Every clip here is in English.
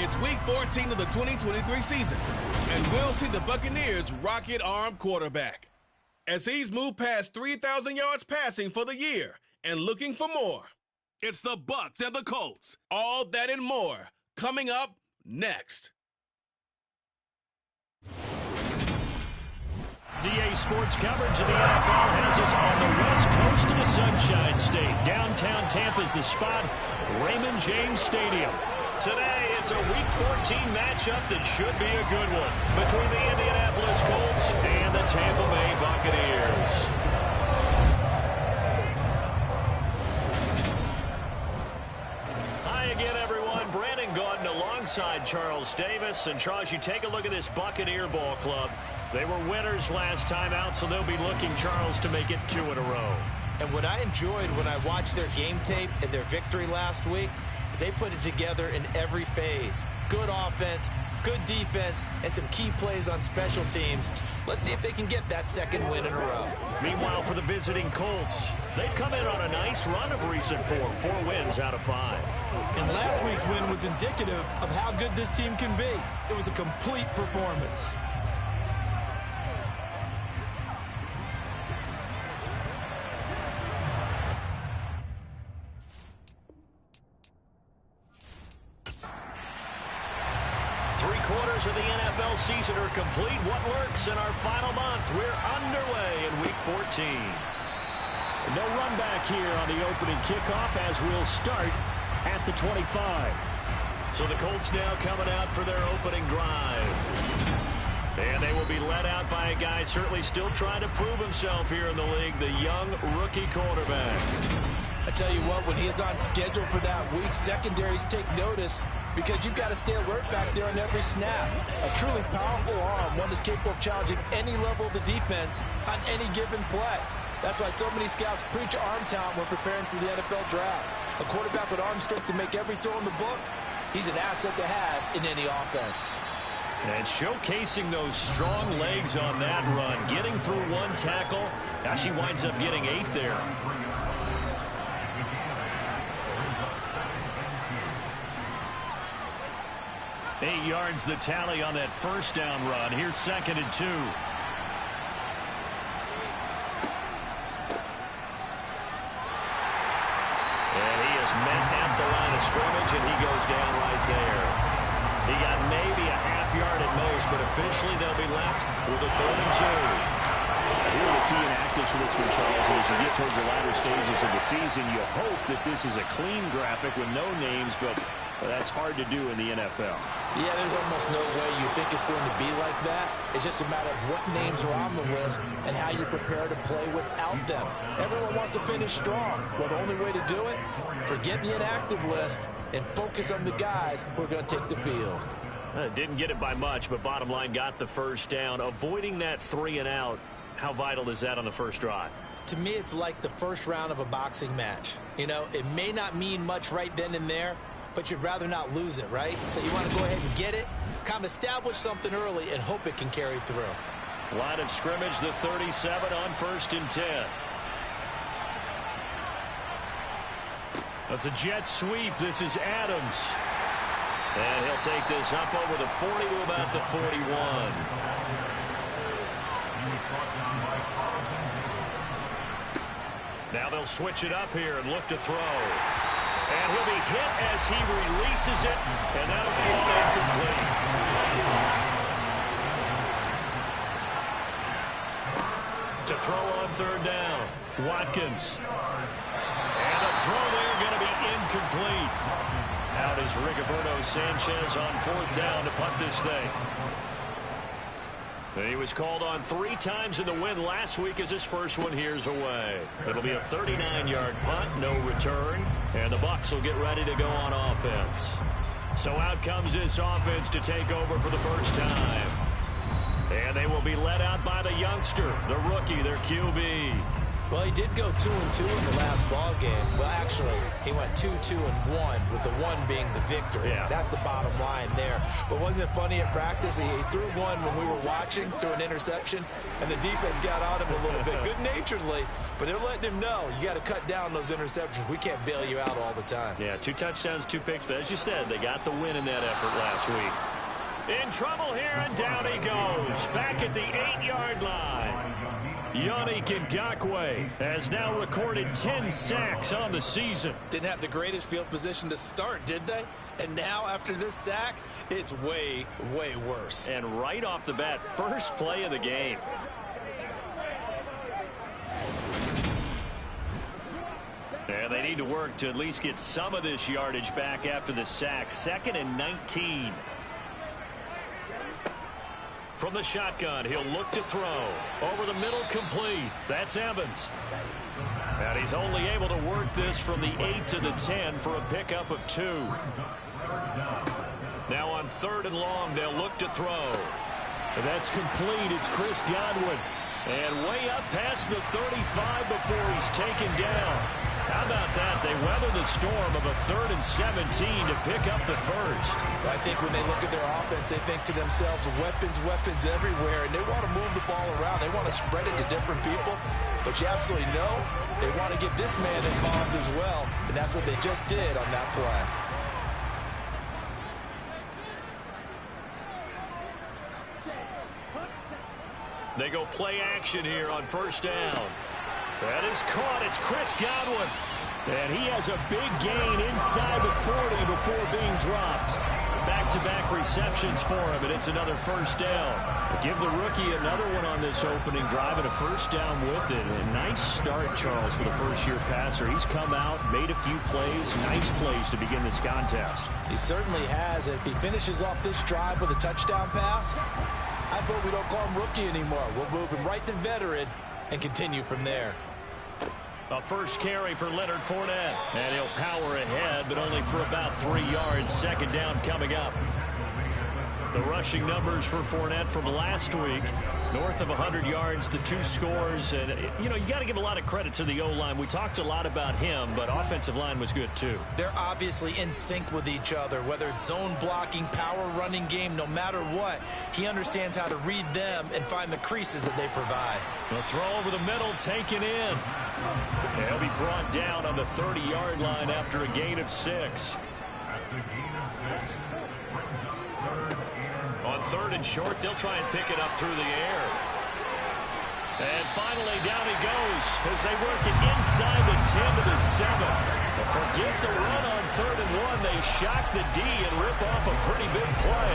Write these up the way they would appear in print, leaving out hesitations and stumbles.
It's Week 14 of the 2023 season, and we'll see the Buccaneers' rocket-armed quarterback as he's moved past 3,000 yards passing for the year and looking for more. It's the Bucs and the Colts. All that and more coming up next. DA Sports coverage of the NFL has us on the west coast of the Sunshine State. Downtown Tampa's the spot, Raymond James Stadium. Today, it's a Week 14 matchup that should be a good one between the Indianapolis Colts and the Tampa Bay Buccaneers. Hi again, everyone. Brandon Gaudin alongside Charles Davis. And Charles, you take a look at this Buccaneer ball club. They were winners last time out, so they'll be looking, Charles, to make it 2 in a row. And what I enjoyed when I watched their game tape and their victory last week is they put it together in every phase. Good offense, good defense, and some key plays on special teams. Let's see if they can get that second win in a row. Meanwhile, for the visiting Colts, they've come in on a nice run of recent form, 4 wins out of 5. And last week's win was indicative of how good this team can be. It was a complete performance. Of the NFL season are complete. What lurks in our final month? We're underway in Week 14. No run back here on the opening kickoff as we'll start at the 25. So the Colts now coming out for their opening drive. And they will be led out by a guy certainly still trying to prove himself here in the league, the young rookie quarterback. I tell you what, when he is on schedule for that week, secondaries take notice because you've got to stay alert back there on every snap. A truly powerful arm, one that's capable of challenging any level of the defense on any given play. That's why so many scouts preach arm talent when preparing for the NFL draft. A quarterback with arm strength to make every throw in the book, he's an asset to have in any offense. And showcasing those strong legs on that run, getting through 1 tackle. Now she winds up getting 8 there. 8 yards the tally on that first down run. Here's 2nd and 2. And he is met at the line of scrimmage, and he goes down right there. He got maybe a half yard at most, but officially they'll be left with a 3rd and 2. Here are the key inactives for this one, Charles. As you get towards the latter stages of the season, you hope that this is a clean graphic with no names, but that's hard to do in the NFL. Yeah, there's almost no way you think it's going to be like that. It's just a matter of what names are on the list and how you prepare to play without them. Everyone wants to finish strong. Well, the only way to do it, forget the inactive list and focus on the guys who are going to take the field. Didn't get it by much, but bottom line got the first down. Avoiding that 3 and out, how vital is that on the first drive? To me, it's like the first round of a boxing match. You know, it may not mean much right then and there, but you'd rather not lose it, right? So you want to go ahead and get it, kind of establish something early, and hope it can carry through. Line of scrimmage, the 37 on 1st and 10. That's a jet sweep. This is Adams. And he'll take this up over the 40 to about the 41. Now they'll switch it up here and look to throw. And he'll be hit as he releases it, and that'll fall incomplete. To throw on 3rd down, Watkins. And the throw there going to be incomplete. Out is Rigoberto Sanchez on 4th down to punt this thing. He was called on 3 times in the win last week as his first one here's away. It'll be a 39-yard punt, no return, and the Bucs will get ready to go on offense. So out comes this offense to take over for the first time. And they will be led out by the youngster, the rookie, their QB. Well, he did go 2-2 in the last ball game. Well, actually, he went 2-2-1, with the one being the victory. Yeah. That's the bottom line there. But wasn't it funny at practice? He threw one when we were watching, threw an interception, and the defense got on him a little bit, good-naturedly. But they're letting him know, you got to cut down those interceptions. We can't bail you out all the time. Yeah, 2 touchdowns, 2 picks. But as you said, they got the win in that effort last week. In trouble here, and down he goes. Back at the 8-yard line. Yannick Ngakoue has now recorded 10 sacks on the season. Didn't have the greatest field position to start, did they? And now, after this sack, it's way, way worse. And right off the bat, first play of the game. And they need to work to at least get some of this yardage back after the sack. 2nd and 19. From the shotgun, he'll look to throw. Over the middle, complete. That's Evans. And he's only able to work this from the 8 to the 10 for a pickup of 2. Now on 3rd and long, they'll look to throw. And that's complete. It's Chris Godwin. And way up past the 35 before he's taken down. How about that? They weather the storm of a 3rd and 17 to pick up the first. I think when they look at their offense, they think to themselves, weapons, weapons everywhere, and they want to move the ball around. They want to spread it to different people. But you absolutely know they want to get this man involved as well, and that's what they just did on that play. They go play action here on 1st down. That is caught. It's Chris Godwin. And he has a big gain inside the 40 before being dropped. Back-to-back receptions for him, and it's another 1st down. Give the rookie another one on this opening drive and a 1st down with it. A nice start, Charles, for the first-year passer. He's come out, made a few plays, nice plays to begin this contest. He certainly has. If he finishes off this drive with a touchdown pass, I vote we don't call him rookie anymore. We'll move him right to veteran and continue from there. A first carry for Leonard Fournette. And he'll power ahead, but only for about 3 yards. 2nd down coming up. The rushing numbers for Fournette from last week. North of 100 yards, the 2 scores. And, you know, you got to give a lot of credit to the O-line. We talked a lot about him, but offensive line was good, too. They're obviously in sync with each other, whether it's zone blocking, power running game, no matter what. He understands how to read them and find the creases that they provide. The throw over the middle, taken in. And he'll be brought down on the 30-yard line after a gain of 6. On 3rd and short, they'll try and pick it up through the air. And finally, down he goes as they work it inside the 10 to the 7. But forget the run on 3rd and 1. They shock the D and rip off a pretty big play.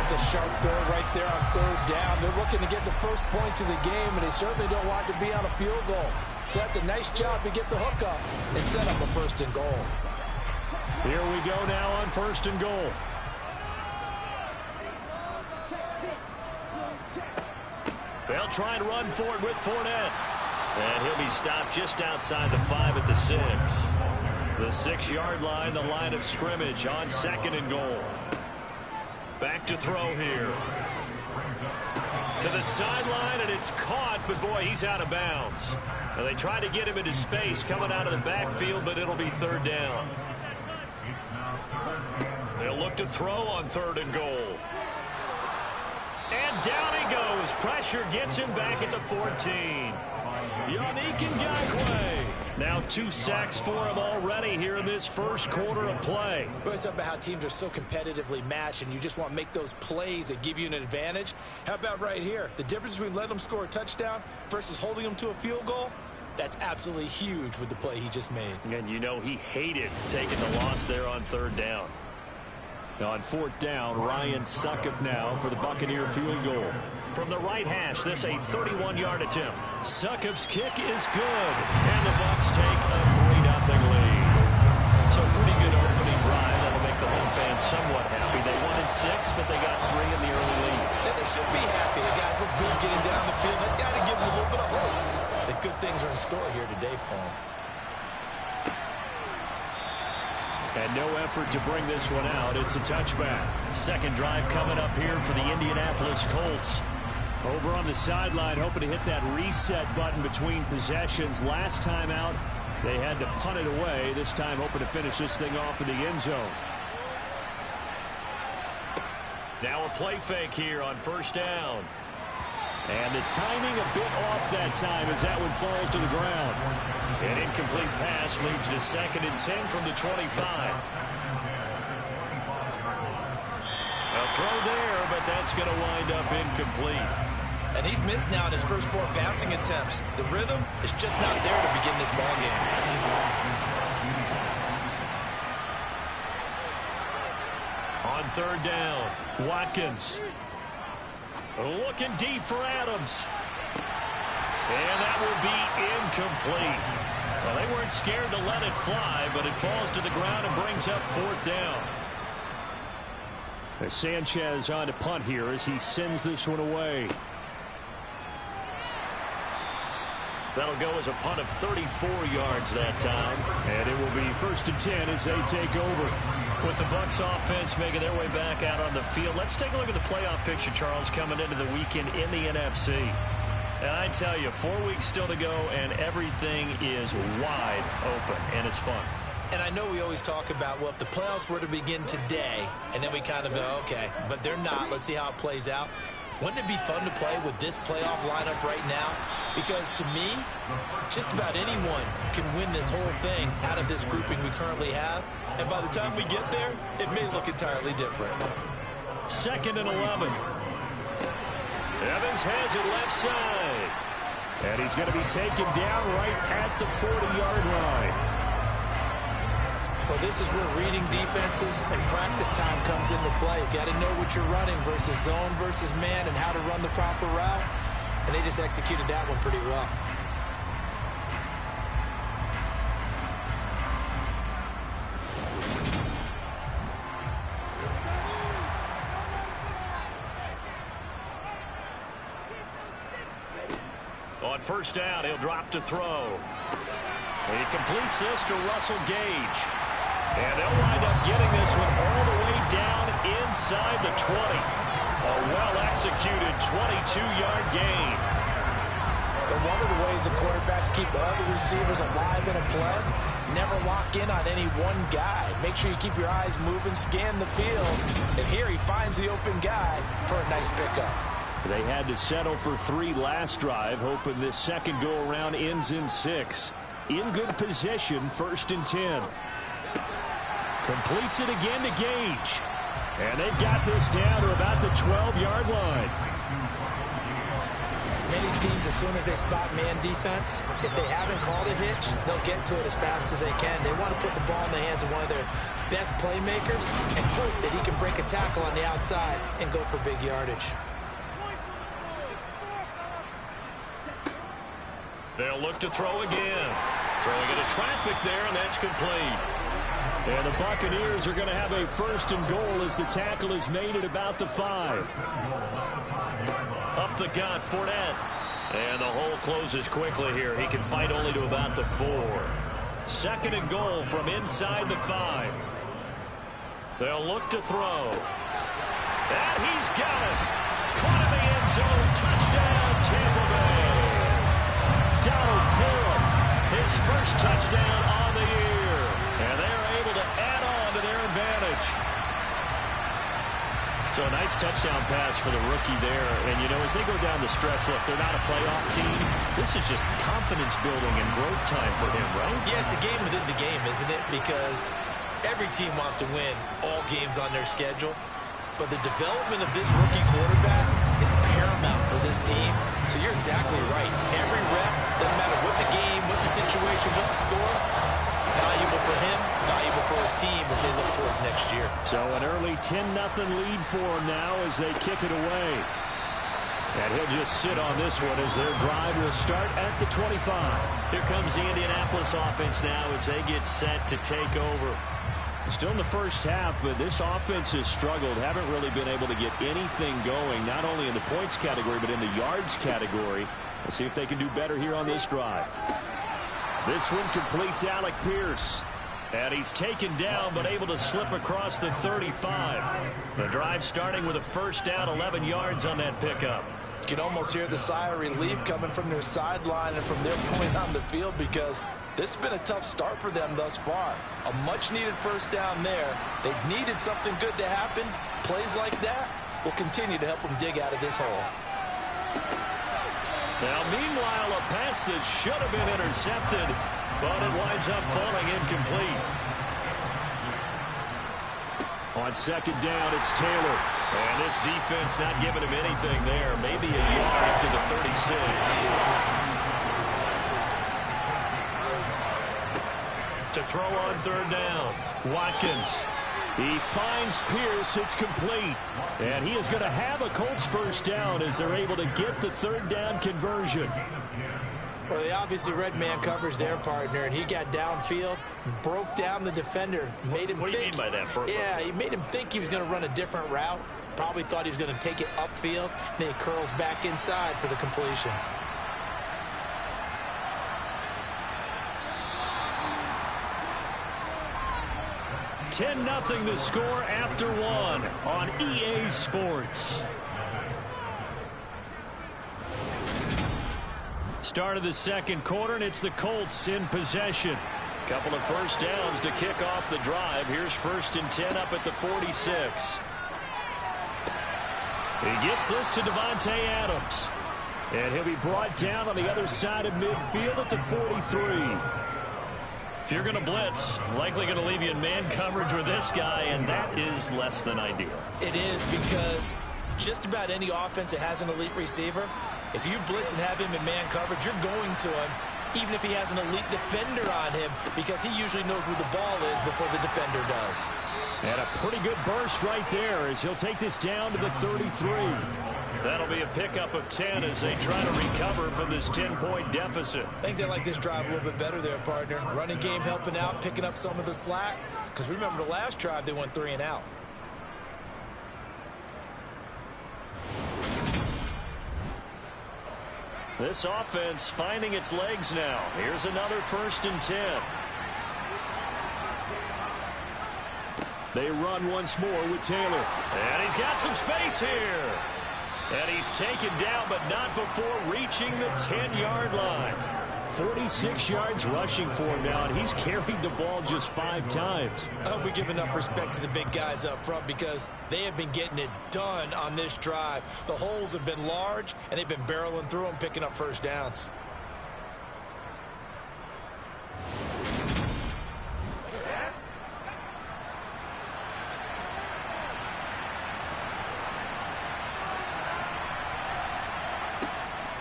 That's a sharp throw right there on 3rd down. They're looking to get the first points of the game, and they certainly don't want to be on a field goal. So that's a nice job to get the hook up and set up a 1st and goal. Here we go now on 1st and goal. They'll try and run for it with Fournette. And he'll be stopped just outside the 5 at the 6. The 6-yard line, the line of scrimmage on 2nd and goal. Back to throw here. To the sideline, and it's caught, but boy, he's out of bounds. Now they try to get him into space coming out of the backfield, but it'll be 3rd down. They'll look to throw on 3rd and goal. And down he goes. Pressure gets him back at the 14. Yannick Ngakoue. Now 2 sacks for him already here in this first quarter of play. Well, it's about how teams are so competitively matched, and you just want to make those plays that give you an advantage. How about right here? The difference between letting them score a touchdown versus holding them to a field goal? That's absolutely huge with the play he just made. And you know he hated taking the loss there on 3rd down. Now on 4th down, Ryan Succop now for the Buccaneer field goal. From the right hash, this a 31-yard attempt. Succop's kick is good. And the Bucs take a 3-0 lead. So a pretty good opening drive. That'll make the home fans somewhat happy. They won in 6, but they got 3 in the early lead. And they should be happy. The guys look good getting down the field. That's got to give them a little bit of hope that good things are in store here today for them. And no effort to bring this one out. It's a touchback. 2nd drive coming up here for the Indianapolis Colts. Over on the sideline, hoping to hit that reset button between possessions. Last time out, they had to punt it away. This time, hoping to finish this thing off in the end zone. Now a play fake here on first down. And the timing a bit off that time as that one falls to the ground. An incomplete pass leads to 2nd and 10 from the 25. A throw there, but that's going to wind up incomplete. And he's missed now in his first 4 passing attempts. The rhythm is just not there to begin this ball game. On 3rd down, Watkins. Looking deep for Adams. And that will be incomplete. Well, they weren't scared to let it fly, but it falls to the ground and brings up 4th down. Sanchez on to punt here as he sends this one away. That'll go as a punt of 34 yards that time. And it will be 1st and 10 as they take over. With the Bucs offense making their way back out on the field, let's take a look at the playoff picture, Charles, coming into the weekend in the NFC. And I tell you, 4 weeks still to go, and everything is wide open, and it's fun. And I know we always talk about, well, if the playoffs were to begin today, and then we kind of go, okay, but they're not. Let's see how it plays out. Wouldn't it be fun to play with this playoff lineup right now? Because to me, just about anyone can win this whole thing out of this grouping we currently have. And by the time we get there, it may look entirely different. 2nd and 11. Evans has it left side. And he's going to be taken down right at the 40-yard line. Well, this is where reading defenses and practice time comes into play. You got to know what you're running versus zone versus man and how to run the proper route. And they just executed that one pretty well. On 1st down, he'll drop to throw. He completes this to Russell Gage. And they'll wind up getting this one all the way down inside the 20. A well-executed 22-yard gain. But one of the ways the quarterbacks keep all the receivers alive in a play, never lock in on any one guy. Make sure you keep your eyes moving, scan the field. And here he finds the open guy for a nice pickup. They had to settle for 3 last drive, hoping this second go-around ends in 6. In good position, 1st and 10. Completes it again to Gage. And they've got this down to about the 12-yard line. Many teams, as soon as they spot man defense, if they haven't called a hitch, they'll get to it as fast as they can. They want to put the ball in the hands of one of their best playmakers and hope that he can break a tackle on the outside and go for big yardage. They'll look to throw again. Throwing into traffic there, and that's complete. And the Buccaneers are going to have a 1st and goal as the tackle is made at about the 5. Up the gut, Fournette. And the hole closes quickly here. He can fight only to about the 4. 2nd and goal from inside the 5. They'll look to throw. And he's got it. Caught in the end zone. Touchdown, Tampa Bay. Donald Parham, his first touchdown on the year. And they're able to add on to their advantage. So a nice touchdown pass for the rookie there. And, you know, as they go down the stretch, look, they're not a playoff team. This is just confidence building and growth time for him, right? Yeah, it's a game within the game, isn't it? Because every team wants to win all games on their schedule. But the development of this rookie quarterback is paramount for this team. So you're exactly right. Every rep, doesn't matter what the game, what the situation, what the score, valuable for him, valuable for his team as they look towards next year. So an early 10-0 lead for him now as they kick it away. And he'll just sit on this one as their drive will start at the 25. Here comes the Indianapolis offense now as they get set to take over. Still in the first half, but this offense has struggled. Haven't really been able to get anything going, not only in the points category, but in the yards category. Let's see if they can do better here on this drive. This one completes Alec Pierce. And he's taken down, but able to slip across the 35. The drive starting with a 1st down, 11 yards on that pickup. You can almost hear the sigh of relief coming from their sideline and from their point on the field, because this has been a tough start for them thus far. A much-needed first down there. They've needed something good to happen. Plays like that will continue to help them dig out of this hole. Now, meanwhile, a pass that should have been intercepted, but it winds up falling incomplete. On second down, it's Taylor. And this defense not giving him anything there. Maybe a yard to the 36. To throw on third down, Watkins. He finds Pierce. It's complete. And he is going to have a Colts first down as they're able to get the third down conversion. Well, they obviously read man coverage their partner, and he got downfield, broke down the defender, made him think. What do you mean by that? Yeah, he made him think he was going to run a different route. Probably thought he was going to take it upfield. Then he curls back inside for the completion. $10-0 the score after one on EA Sports. Start of the second quarter, and it's the Colts in possession. Couple of first downs to kick off the drive. Here's 1st and 10 up at the 46. He gets this to Devontae Adams. And he'll be brought down on the other side of midfield at the 43. If you're going to blitz, likely going to leave you in man coverage with this guy, and that is less than ideal. It is, because just about any offense that has an elite receiver, if you blitz and have him in man coverage, you're going to him, even if he has an elite defender on him, because he usually knows where the ball is before the defender does. And a pretty good burst right there as he'll take this down to the 33. That'll be a pickup of 10 as they try to recover from this 10-point deficit. I think they like this drive a little bit better there, partner. Running game helping out, picking up some of the slack. Because remember, the last drive, they went 3 and out. This offense finding its legs now. Here's another 1st and 10. They run once more with Taylor. And he's got some space here. And he's taken down, but not before reaching the 10-yard line. 46 yards rushing for him now, and he's carried the ball just 5 times. I hope we give enough respect to the big guys up front, because they have been getting it done on this drive. The holes have been large, and they've been barreling through them, picking up first downs.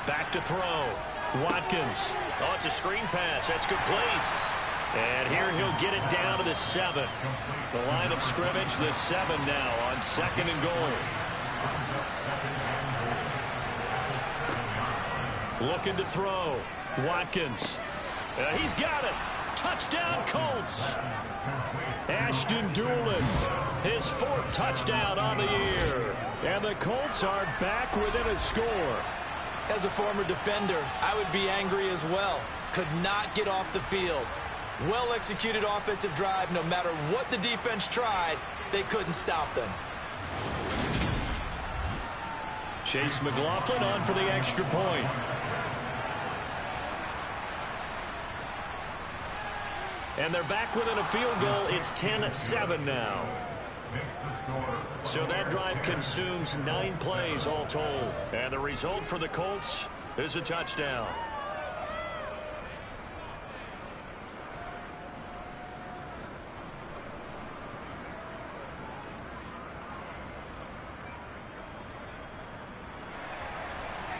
Back to throw. Watkins. Oh, it's a screen pass. That's complete. And here he'll get it down to the 7. The line of scrimmage, the 7 now on 2nd and goal. Looking to throw. Watkins. He's got it. Touchdown, Colts. Ashton Doolin, his 4th touchdown on the year. And the Colts are back within a score. As a former defender, I would be angry as well. Could not get off the field. Well-executed offensive drive. No matter what the defense tried, they couldn't stop them. Chase McLaughlin on for the extra point. And they're back within a field goal. It's 10-7 now. So that drive consumes 9 plays all told. And the result for the Colts is a touchdown.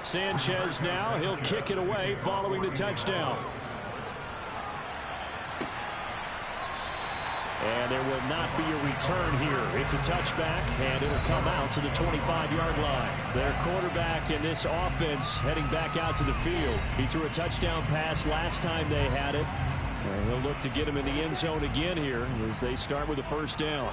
Sanchez now, he'll kick it away following the touchdown. And there will not be a return here. It's a touchback, and it'll come out to the 25-yard line. Their quarterback in this offense heading back out to the field. He threw a touchdown pass last time they had it. And he'll look to get him in the end zone again here as they start with a first down.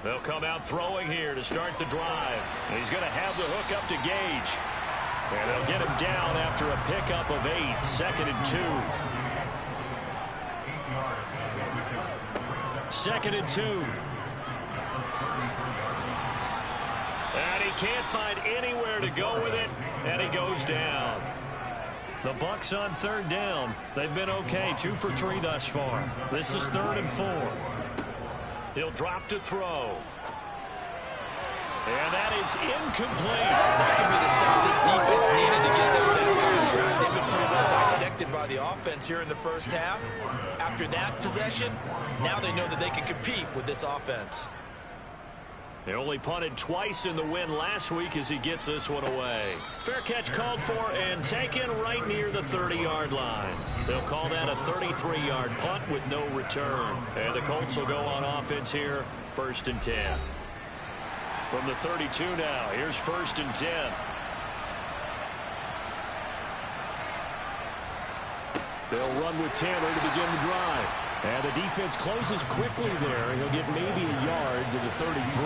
They'll come out throwing here to start the drive. And he's going to have the hook up to Gage. And they'll get him down after a pickup of 8, 2nd and 2. 2nd and 2. And he can't find anywhere to go with it, and he goes down. The Bucs on third down. They've been okay, 2 for 3 thus far. This is 3rd and 4. He'll drop to throw. And that is incomplete. That could be the stop this defense needed to get them back on track. They've been pretty well dissected by the offense here in the first half. After that possession, now they know that they can compete with this offense. They only punted twice in the win last week as he gets this one away. Fair catch called for and taken right near the 30-yard line. They'll call that a 33-yard punt with no return. And the Colts will go on offense here, 1st and 10. From the 32 now, here's 1st and 10. They'll run with Tanner to begin the drive. And the defense closes quickly there. He'll get maybe a yard to the 33.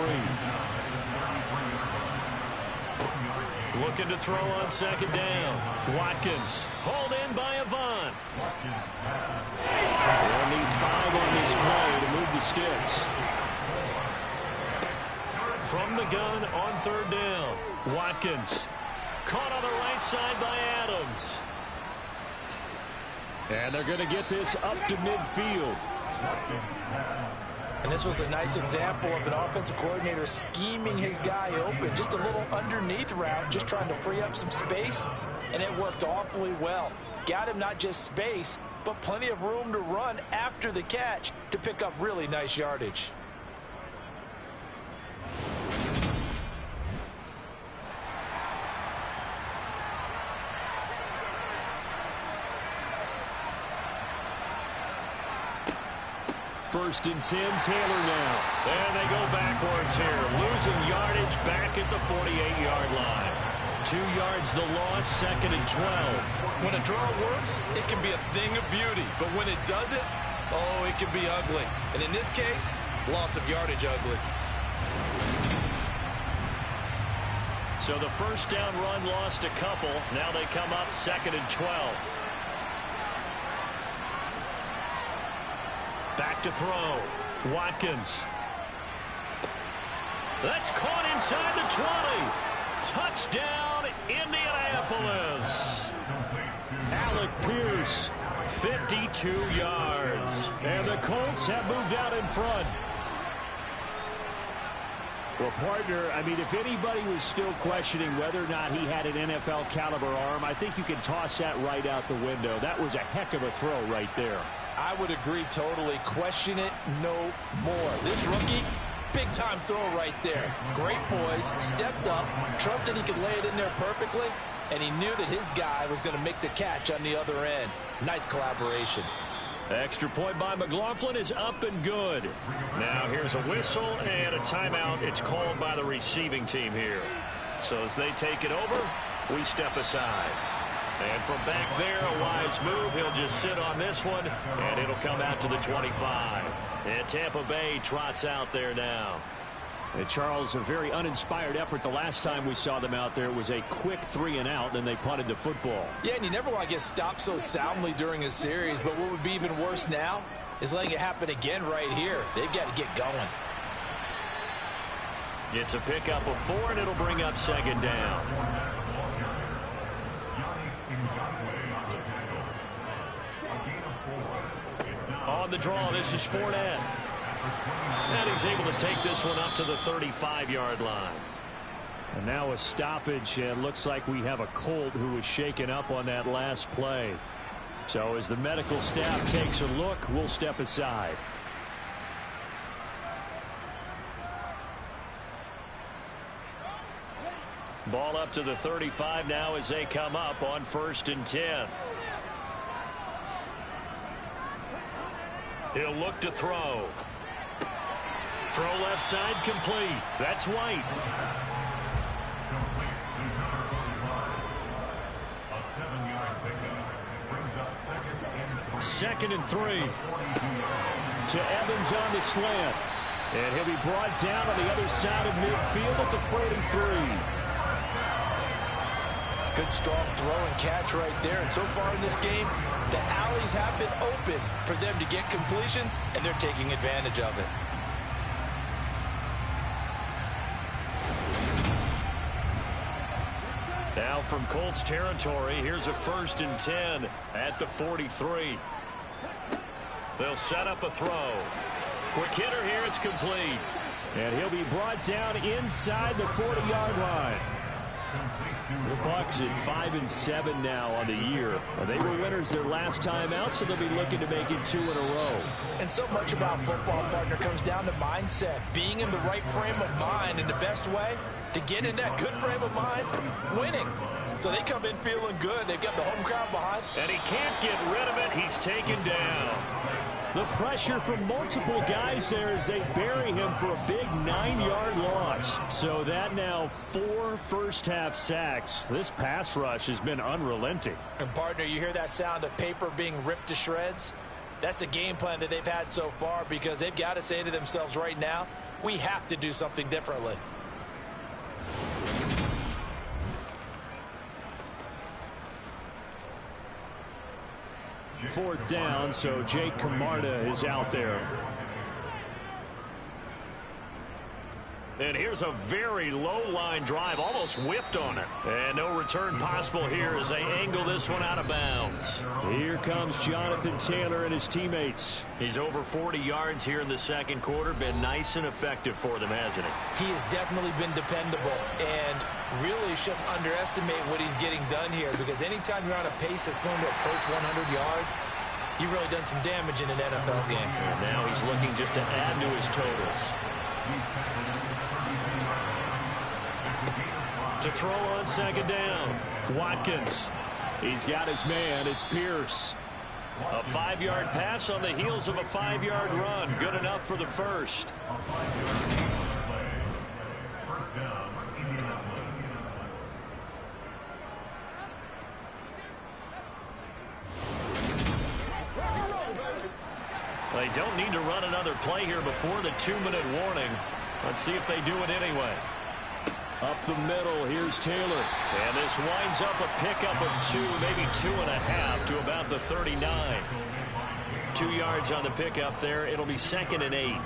Looking to throw on 2nd down. Watkins, hauled in by Avant. They'll need 5 on this play to move the sticks. From the gun on 3rd down. Watkins, caught on the right side by Adams. And they're going to get this up to midfield. And this was a nice example of an offensive coordinator scheming his guy open. Just a little underneath route, just trying to free up some space. And it worked awfully well. Got him not just space, but plenty of room to run after the catch to pick up really nice yardage. First and 10, Taylor now. And they go backwards here. Losing yardage back at the 48-yard line. 2 yards the loss, 2nd and 12. When a draw works, it can be a thing of beauty. But when it doesn't, oh, it can be ugly. And in this case, loss of yardage ugly. So the 1st down run lost a couple. Now they come up 2nd and 12. Back to throw. Watkins. That's caught inside the 20. Touchdown, Indianapolis. Alec Pierce, 52 yards. And the Colts have moved out in front. Well, partner, I mean, if anybody was still questioning whether or not he had an NFL caliber arm, I think you can toss that right out the window. That was a heck of a throw right there. I would agree totally. Question it no more. This rookie, big-time throw right there. Great poise, stepped up, trusted he could lay it in there perfectly, and he knew that his guy was going to make the catch on the other end. Nice collaboration. Extra point by McLaughlin is up and good. Now here's a whistle and a timeout. It's called by the receiving team here. So as they take it over, we step aside. And from back there, a wise move. He'll just sit on this one, and it'll come out to the 25. And Tampa Bay trots out there now. And Charles, a very uninspired effort the last time we saw them out there. It was a quick 3 and out, and they punted the football. Yeah, and you never want to get stopped so soundly during a series, but what would be even worse now is letting it happen again right here. They've got to get going. It's a pickup of 4, and it'll bring up 2nd down. On the draw, this is Fournette. And he's able to take this one up to the 35-yard line. And now a stoppage, and looks like we have a Colt who was shaken up on that last play. So as the medical staff takes a look, we'll step aside. Ball up to the 35 now as they come up on 1st and 10. He'll look to throw. Throw left side complete. That's White. Second and 3. To Evans on the slant. And he'll be brought down on the other side of midfield at the 43. Good strong throw and catch right there. And so far in this game, the alleys have been open for them to get completions, and they're taking advantage of it. Now from Colts territory, here's a 1st and 10 at the 43. They'll set up a throw. Quick hitter here, it's complete. And he'll be brought down inside the 40-yard line. The Bucs at 5-7 now on the year. They were winners their last time out, so they'll be looking to make it 2 in a row. And so much about football, partner, comes down to mindset. Being in the right frame of mind, and the best way to get in that good frame of mind, winning. So they come in feeling good. They've got the home crowd behind. And he can't get rid of it. He's taken down. The pressure from multiple guys there as they bury him for a big 9-yard loss. So that now 4 first-half sacks. This pass rush has been unrelenting. And, partner, you hear that sound of paper being ripped to shreds? That's the game plan that they've had so far, because they've got to say to themselves right now, we have to do something differently. Fourth down, so Jake Camarda is out there. And here's a very low-line drive, almost whiffed on it. And no return possible here as they angle this one out of bounds. Here comes Jonathan Taylor and his teammates. He's over 40 yards here in the second quarter. Been nice and effective for them, hasn't he? He has definitely been dependable, and really shouldn't underestimate what he's getting done here, because anytime you're on a pace that's going to approach 100 yards, you've really done some damage in an NFL game. And now he's looking just to add to his totals. To throw on second down, Watkins. He's got his man. It's Pierce. A 5-yard pass on the heels of a 5-yard run. Good enough for the first. They don't need to run another play here before the 2-minute warning. Let's see if they do it anyway. Up the middle, here's Taylor. And this winds up a pickup of 2, maybe 2.5 to about the 39. 2 yards on the pickup there. It'll be 2nd and 8.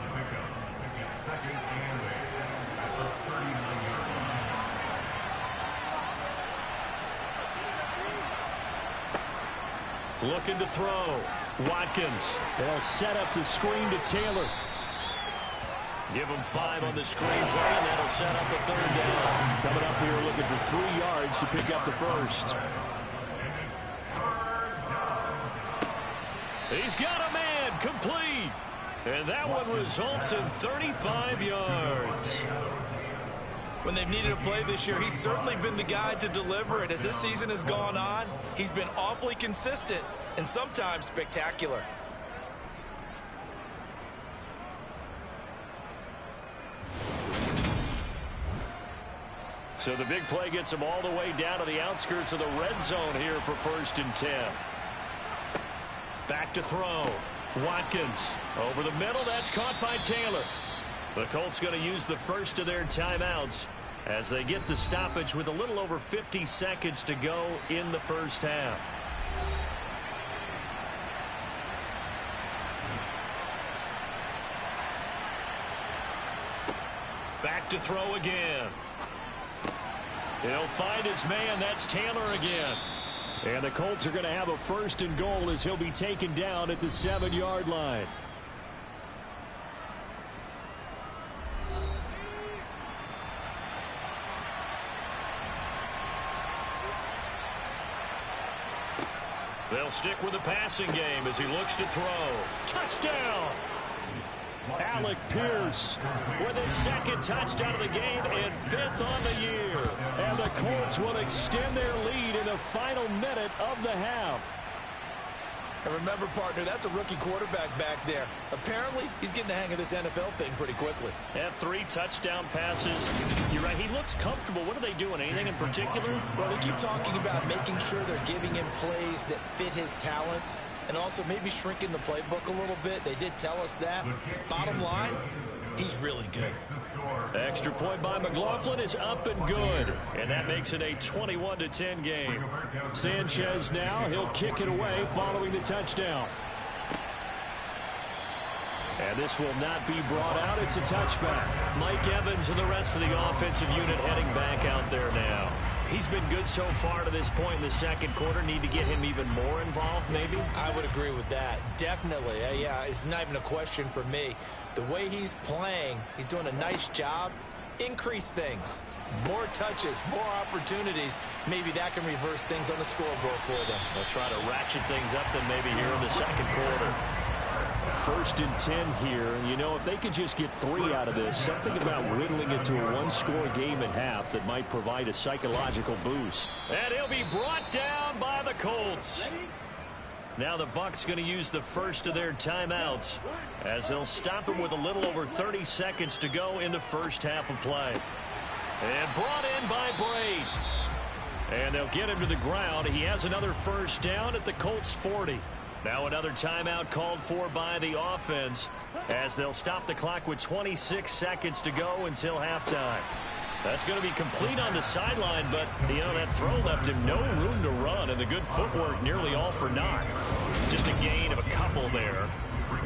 Looking to throw. Watkins. They'll set up the screen to Taylor. Give him 5 on the screen play, and that'll set up the 3rd down. Coming up here looking for 3 yards to pick up the first. He's got a man, complete. And that one results in 35 yards. When they've needed a play this year, he's certainly been the guy to deliver it. As this season has gone on, he's been awfully consistent and sometimes spectacular. So the big play gets him all the way down to the outskirts of the red zone here for 1st and 10. Back to throw. Watkins over the middle. That's caught by Taylor. The Colts going to use the first of their timeouts as they get the stoppage with a little over 50 seconds to go in the first half. Back to throw again. He'll find his man. That's Taylor again. And the Colts are going to have a 1st and goal as he'll be taken down at the 7-yard line. They'll stick with the passing game as he looks to throw. Touchdown! Alec Pierce with his 2nd touchdown of the game and 5th on the year. And the Colts will extend their lead in the final minute of the half. And remember, partner, that's a rookie quarterback back there. Apparently, he's getting the hang of this NFL thing pretty quickly. Had 3 touchdown passes. You're right, he looks comfortable. What are they doing? Anything in particular? Well, they keep talking about making sure they're giving him plays that fit his talents and also maybe shrinking the playbook a little bit. They did tell us that. Bottom line, he's really good. Extra point by McLaughlin is up and good. And that makes it a 21-10 game. Sanchez now, he'll kick it away following the touchdown. And this will not be brought out. It's a touchback. Mike Evans and the rest of the offensive unit heading back out there now. He's been good so far to this point in the second quarter. Need to get him even more involved, maybe? I would agree with that. Definitely. Yeah, it's not even a question for me. The way he's playing, he's doing a nice job. Increase things. More touches, more opportunities. Maybe that can reverse things on the scoreboard for them. They'll try to ratchet things up then maybe here in the second quarter. 1st and 10 here. And, you know, if they could just get 3 out of this, something about whittling it to a one-score game at half that might provide a psychological boost. And he'll be brought down by the Colts. Now the Bucs going to use the first of their timeouts as they'll stop him with a little over 30 seconds to go in the first half of play. And brought in by Braid. And they'll get him to the ground. He has another first down at the Colts 40. Now another timeout called for by the offense as they'll stop the clock with 26 seconds to go until halftime. That's going to be complete on the sideline, but, you know, that throw left him no room to run, and the good footwork nearly all for naught. Just a gain of a couple there,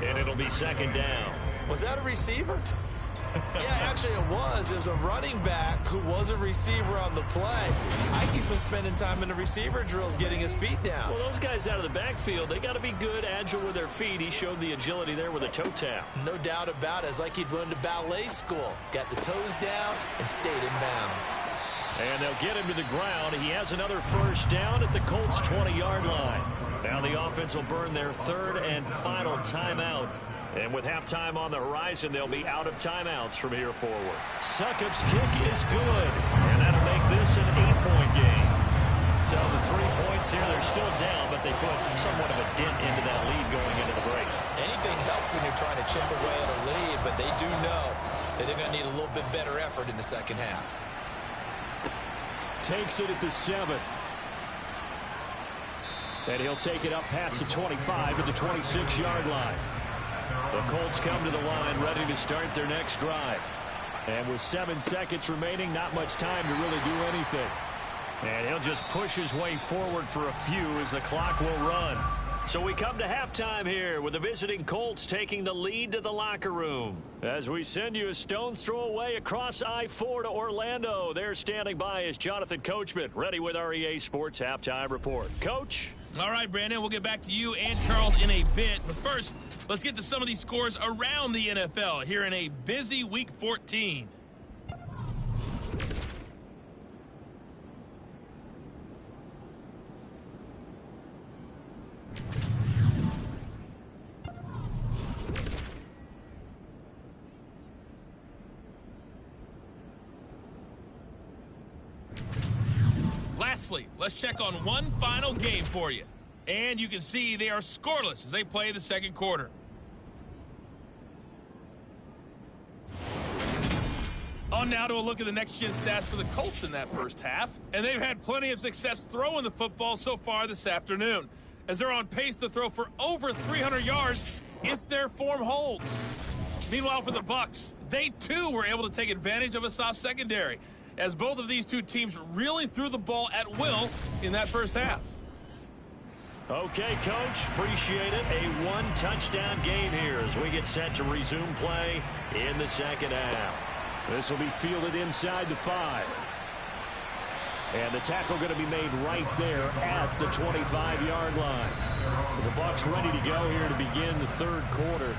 and it'll be second down. Was that a receiver? Yeah, actually it was. It was a running back who was a receiver on the play. Ike's been spending time in the receiver drills getting his feet down. Well, those guys out of the backfield, they got to be good, agile with their feet. He showed the agility there with a toe tap. No doubt about it. It's like he'd run to ballet school. Got the toes down and stayed in bounds. And they'll get him to the ground. He has another first down at the Colts' 20-yard line. Now the offense will burn their third and final timeout. And with halftime on the horizon, they'll be out of timeouts from here forward. Succop's kick is good, and that'll make this an 8-point game. So the 3 points here, they're still down, but they put somewhat of a dent into that lead going into the break. Anything helps when you're trying to chip away at a lead, but they do know that they're going to need a little bit better effort in the second half. Takes it at the 7. And he'll take it up past the 25 to the 26-yard line. The Colts come to the line ready to start their next drive. And with 7 seconds remaining, not much time to really do anything. And he'll just push his way forward for a few as the clock will run. So we come to halftime here with the visiting Colts taking the lead to the locker room. As we send you a stone's throw away across I-4 to Orlando. There standing by is Jonathan Coachman, ready with our EA Sports Halftime Report. Coach? All right, Brandon, we'll get back to you and Charles in a bit. But first, let's get to some of these scores around the NFL here in a busy Week 14. Lastly, let's check on one final game for you. And you can see they are scoreless as they play the second quarter. On now to a look at the next-gen stats for the Colts in that first half. And they've had plenty of success throwing the football so far this afternoon, as they're on pace to throw for over 300 yards if their form holds. Meanwhile, for the Bucs, they too were able to take advantage of a soft secondary, as both of these two teams really threw the ball at will in that first half. Okay, Coach, appreciate it. A one-touchdown game here as we get set to resume play in the second half. This will be fielded inside the 5. And the tackle going to be made right there at the 25-yard line. The Bucs ready to go here to begin the third quarter.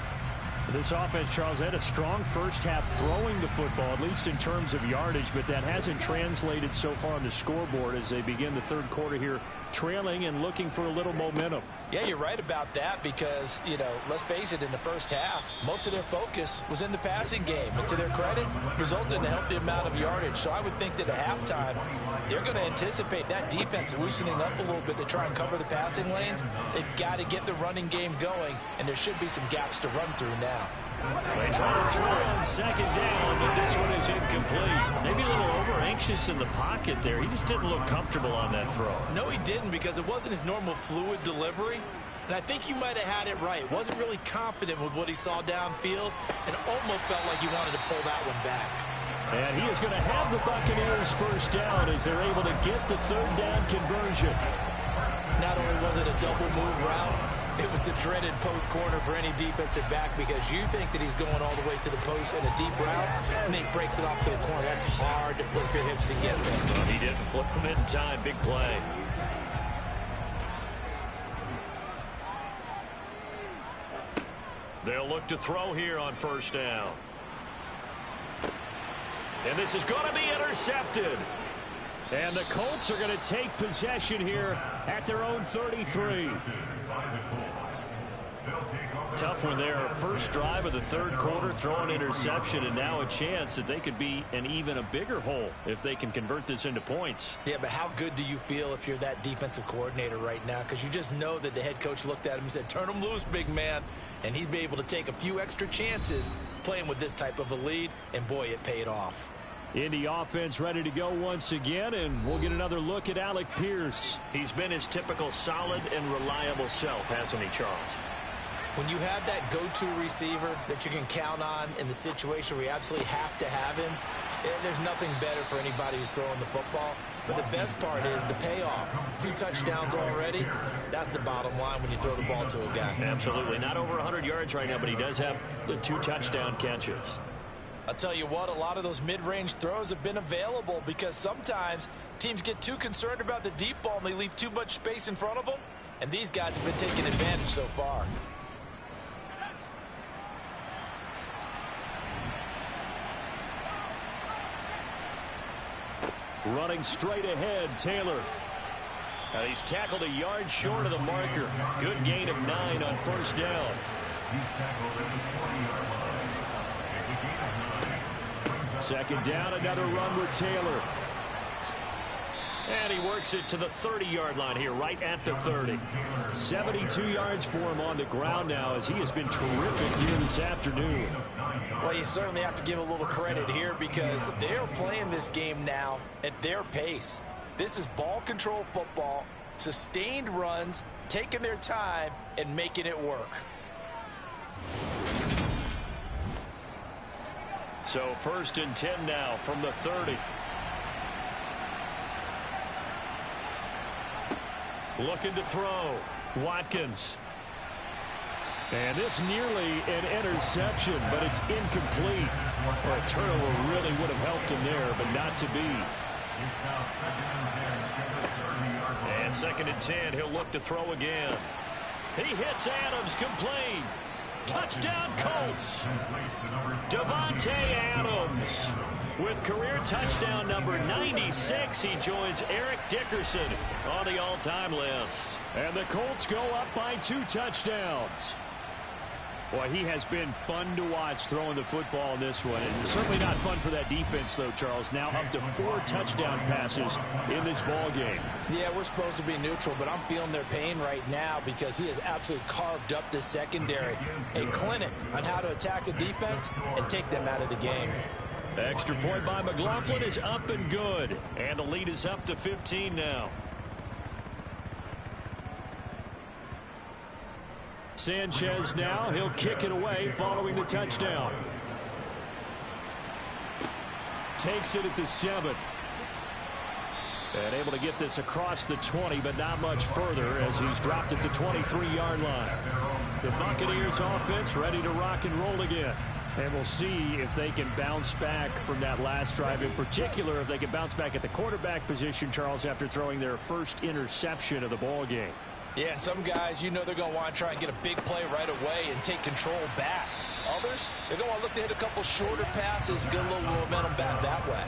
This offense, Charles, had a strong first half throwing the football, at least in terms of yardage, but that hasn't translated so far on the scoreboard as they begin the third quarter here, trailing and looking for a little momentum. Yeah, you're right about that because, you know, let's face it, in the first half, most of their focus was in the passing game. And to their credit, resulted in a healthy amount of yardage. So I would think that at halftime, they're going to anticipate that defense loosening up a little bit to try and cover the passing lanes. They've got to get the running game going, and there should be some gaps to run through now. They try to throw on second down, but this one is incomplete. Maybe a little over-anxious in the pocket there. He just didn't look comfortable on that throw. No, he didn't, because it wasn't his normal fluid delivery. And I think you might have had it right. Wasn't really confident with what he saw downfield and almost felt like he wanted to pull that one back. And he is going to have the Buccaneers first down as they're able to get the third down conversion. Not only was it a double move route, It was the dreaded post corner for any defensive back because you think that he's going all the way to the post in a deep route, and then he breaks it off to the corner. That's hard to flip your hips and get there. Well, he didn't flip them in time. Big play. They'll look to throw here on first down. And this is going to be intercepted. And the Colts are going to take possession here at their own 33. Tough one there. First drive of the third quarter, throw an interception, and now a chance that they could be in even a bigger hole if they can convert this into points. Yeah, but how good do you feel if you're that defensive coordinator right now? Because you just know that the head coach looked at him and said, turn him loose, big man. And he'd be able to take a few extra chances playing with this type of a lead, and boy, it paid off. Indy offense ready to go once again, and we'll get another look at Alec Pierce. He's been his typical solid and reliable self, hasn't he, Charles? When you have that go-to receiver that you can count on in the situation where you absolutely have to have him, there's nothing better for anybody who's throwing the football. But the best part is the payoff. 2 touchdowns already. That's the bottom line when you throw the ball to a guy. Absolutely. Not over 100 yards right now, but he does have the 2 touchdown catches. I'll tell you what, a lot of those mid-range throws have been available because sometimes teams get too concerned about the deep ball and they leave too much space in front of them. And these guys have been taking advantage so far. Running straight ahead, Taylor. And he's tackled a yard short of the marker. Good gain of 9 on first down. Second down, another run with Taylor. And he works it to the 30-yard line here, right at the 30. 72 yards for him on the ground now as he has been terrific here this afternoon. Well, you certainly have to give a little credit here because they're playing this game now at their pace. This is ball control football, sustained runs, taking their time, and making it work. So 1st and 10 now from the 30. Looking to throw. Watkins. And this nearly an interception, but it's incomplete. Well, a turnover really would have helped him there, but not to be. And 2nd and 10, he'll look to throw again. He hits Adams, complete. Touchdown Colts. Devontae Adams with career touchdown number 96. He joins Eric Dickerson on the all-time list. And the Colts go up by 2 touchdowns. Boy, he has been fun to watch throwing the football in this one. And certainly not fun for that defense, though, Charles. Now up to 4 touchdown passes in this ball game. Yeah, we're supposed to be neutral, but I'm feeling their pain right now because he has absolutely carved up this secondary. A clinic on how to attack a defense and take them out of the game. Extra point by McLaughlin is up and good. And the lead is up to 15 now. Sanchez now, he'll kick it away following the touchdown. Takes it at the 7. And able to get this across the 20, but not much further as he's dropped it to 23-yard line. The Buccaneers offense ready to rock and roll again. And we'll see if they can bounce back from that last drive. In particular, if they can bounce back at the quarterback position, Charles, after throwing their first interception of the ball game. Yeah, and some guys, you know they're going to want to try and get a big play right away and take control back. Others, they're going to want to look to hit a couple shorter passes, get a little momentum back that way.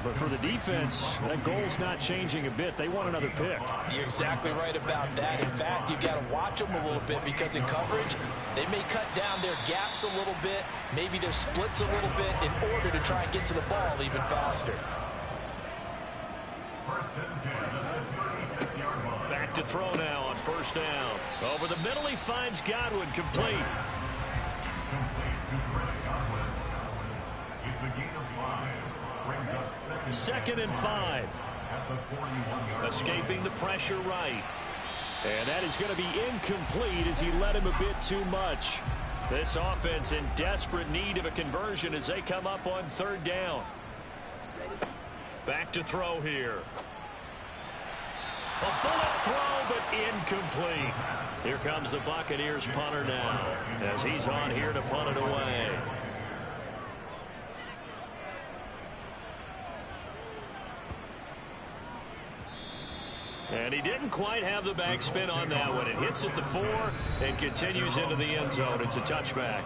But for the defense, that goal's not changing a bit. They want another pick. You're exactly right about that. In fact, you got to watch them a little bit because in coverage, they may cut down their gaps a little bit, maybe their splits a little bit in order to try and get to the ball even faster. Back to throw now on first down. Over the middle, he finds Godwin, complete. Second and 5. Escaping the pressure right. And that is going to be incomplete as he led him a bit too much. This offense in desperate need of a conversion as they come up on 3rd down. Back to throw here. A bullet throw, but incomplete. Here comes the Buccaneers punter now, as he's on here to punt it away. And he didn't quite have the backspin on that one. It hits at the 4 and continues into the end zone. It's a touchback.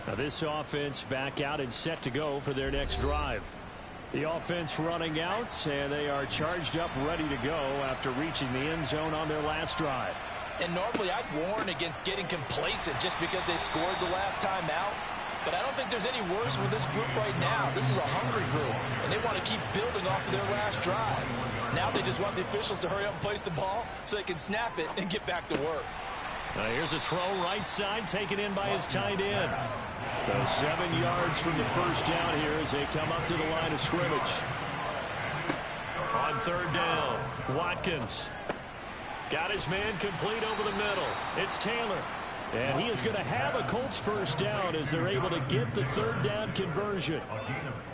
Now this offense back out and set to go for their next drive. The offense running out, and they are charged up, ready to go after reaching the end zone on their last drive. And normally I'd warn against getting complacent just because they scored the last time out. But I don't think there's any worse with this group right now. This is a hungry group, and they want to keep building off of their last drive. Now they just want the officials to hurry up and place the ball so they can snap it and get back to work. Now here's a throw right side, taken in by his tight end. So 7 yards from the first down here as they come up to the line of scrimmage. On third down, Watkins got his man complete over the middle. It's Taylor. And he is going to have a Colts first down as they're able to get the third down conversion.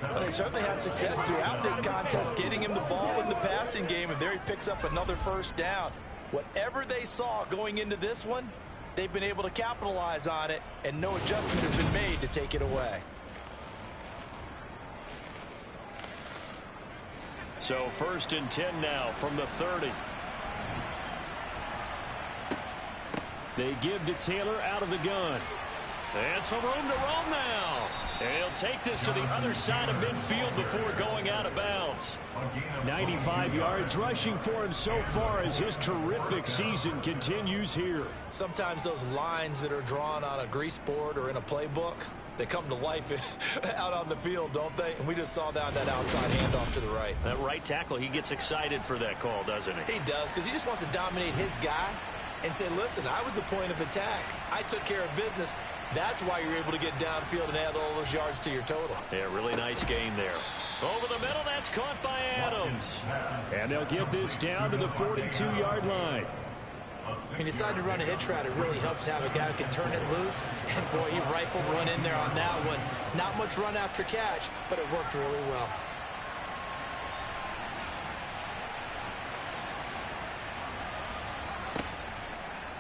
Well, they certainly had success throughout this contest getting him the ball in the passing game, and there he picks up another first down. Whatever they saw going into this one, they've been able to capitalize on it, and no adjustment has been made to take it away. So first and 10 now from the 30. They give to Taylor out of the gun. And some room to roam now. And he'll take this to the other side of midfield before going out of bounds. 95 yards rushing for him so far as his terrific season continues here. Sometimes those lines that are drawn on a grease board or in a playbook, they come to life out on the field, don't they? And we just saw that outside handoff to the right. That right tackle, he gets excited for that call, doesn't he? He does, because he just wants to dominate his guy and say, listen, I was the point of attack. I took care of business. That's why you're able to get downfield and add all those yards to your total. Yeah, really nice game there. Over the middle, that's caught by Adams. And they'll get this down to the 42-yard line. He decided to run a hitch route. It really helps to have a guy who can turn it loose. And, boy, he rifled one in there on that one. Not much run after catch, but it worked really well.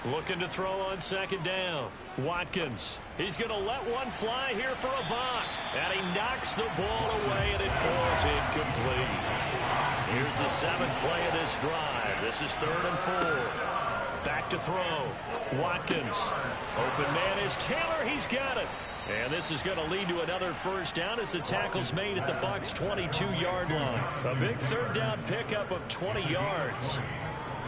Looking to throw on second down. Watkins. He's going to let one fly here for Avant. And he knocks the ball away, and it falls incomplete. Here's the 7th play of this drive. This is 3rd and 4. Back to throw. Watkins. Open man is Taylor. He's got it. And this is going to lead to another first down as the tackle's made at the Bucs' 22-yard line. A big third down pickup of 20 yards.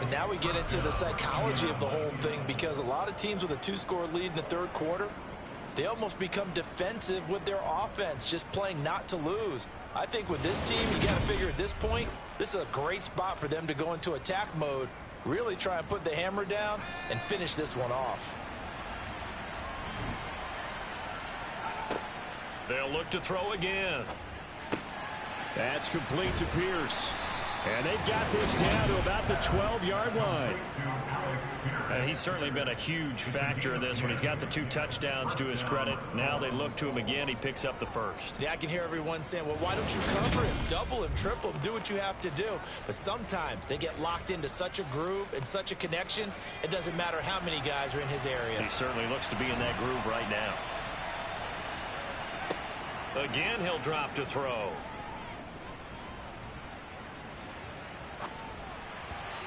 And now we get into the psychology of the whole thing, because a lot of teams with a 2-score lead in the third quarter, they almost become defensive with their offense, just playing not to lose. I think with this team, you got to figure at this point, this is a great spot for them to go into attack mode, really try and put the hammer down and finish this one off. They'll look to throw again. That's complete to Pierce. And they've got this down to about the 12-yard line. And he's certainly been a huge factor in this one. He's got the 2 touchdowns to his credit. Now they look to him again. He picks up the first. Yeah, I can hear everyone saying, well, why don't you cover him, double him, triple him, do what you have to do. But sometimes they get locked into such a groove and such a connection, it doesn't matter how many guys are in his area. He certainly looks to be in that groove right now. Again, he'll drop to throw.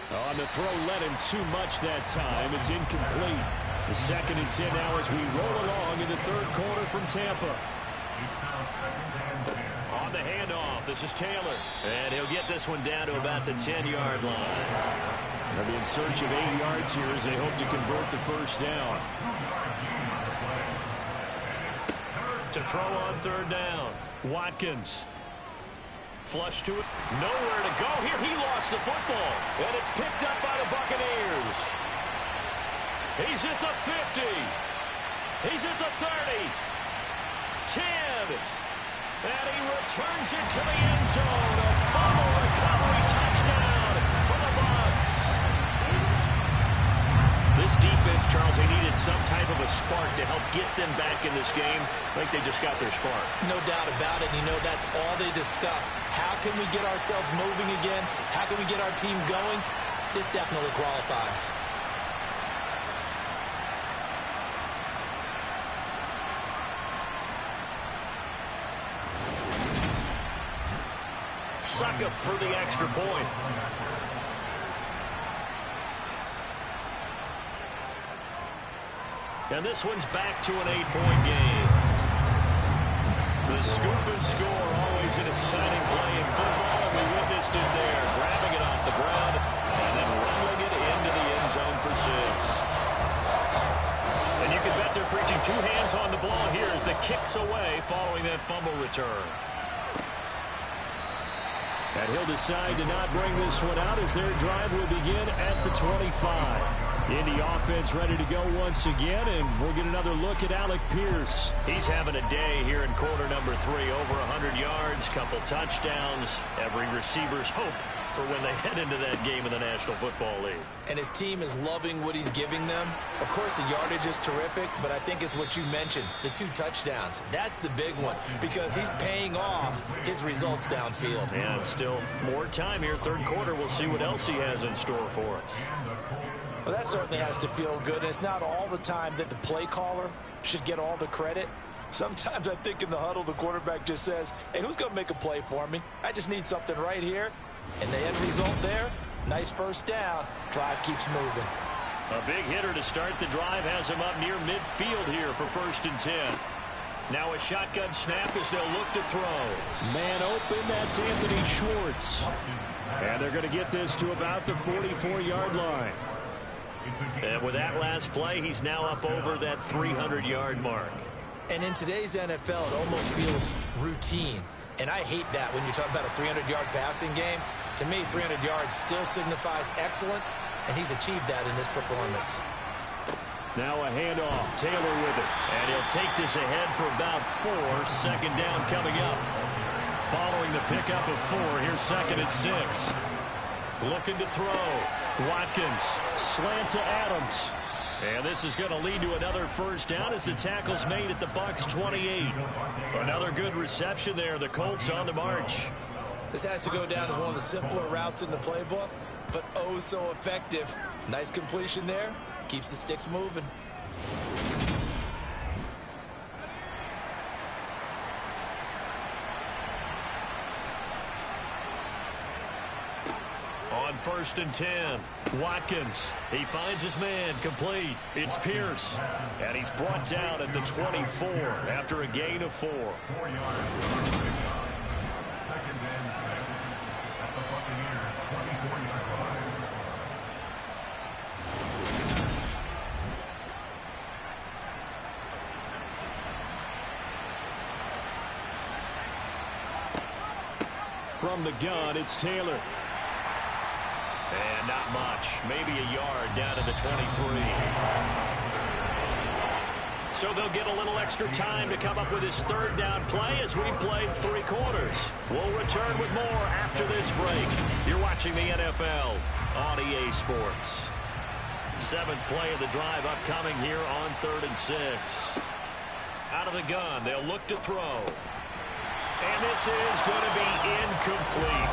On the throw, let him too much that time. It's incomplete. The 2nd and 10 now as we roll along in the third quarter from Tampa. On the handoff, this is Taylor. And he'll get this one down to about the 10-yard line. They'll be in search of 8 yards here as they hope to convert the first down. To throw on third down, Watkins. Flush to it. Nowhere to go here. He lost the football. And it's picked up by the Buccaneers. He's at the 50. He's at the 30. 10. And he returns it to the end zone. A fumble recovery touchdown for the Bucs. This defense, Charles, they needed some type of a spark to help get them back in this game. I think they just got their spark. No doubt about it. You know, that's all they discussed. How can we get ourselves moving again? How can we get our team going? this definitely qualifies. Suck up for the extra point. And this one's back to an 8-point game. The scoop and score, always an exciting play in football, and we witnessed it there, grabbing it off the ground and then rolling it into the end zone for 6. And you can bet they're preaching 2 hands on the ball here as the kick's away following that fumble return. And he'll decide to not bring this one out as their drive will begin at the 25. Indy offense ready to go once again, and we'll get another look at Alec Pierce. He's having a day here in quarter number 3. Over 100 yards, couple touchdowns. Every receiver's hope for when they head into that game in the National Football League. And his team is loving what he's giving them. Of course, the yardage is terrific, but I think it's what you mentioned, the 2 touchdowns. That's the big one because he's paying off his results downfield. And still more time here, third quarter. We'll see what else he has in store for us. Well, that certainly has to feel good. And it's not all the time that the play caller should get all the credit. Sometimes I think in the huddle, the quarterback just says, hey, who's going to make a play for me? I just need something right here. And the end result there, nice first down. Drive keeps moving. A big hitter to start the drive has him up near midfield here for 1st and 10. Now a shotgun snap as they'll look to throw. Man open, that's Anthony Schwartz. And they're going to get this to about the 44-yard line. And with that last play, he's now up over that 300-yard mark. And in today's NFL, it almost feels routine. And I hate that when you talk about a 300-yard passing game. To me, 300 yards still signifies excellence, and he's achieved that in this performance. Now a handoff. Taylor with it. And he'll take this ahead for about 4. 2nd down coming up. Following the pickup of 4, here's 2nd and 6. Looking to throw. Watkins. Slant to Adams. And this is going to lead to another first down as the tackle's made at the Bucs 28. Another good reception there. The Colts on the march. This has to go down as one of the simpler routes in the playbook, but oh so effective. Nice completion there. Keeps the sticks moving. On 1st and 10, Watkins. He finds his man, complete. It's Pierce. And he's brought down at the 24 after a gain of 4. From the gun, it's Taylor. And not much. Maybe a yard down to the 23. So they'll get a little extra time to come up with his 3rd down play as we played 3 quarters. We'll return with more after this break. You're watching the NFL on EA Sports. 7th play of the drive upcoming here on 3rd and 6. Out of the gun, they'll look to throw. And this is going to be incomplete.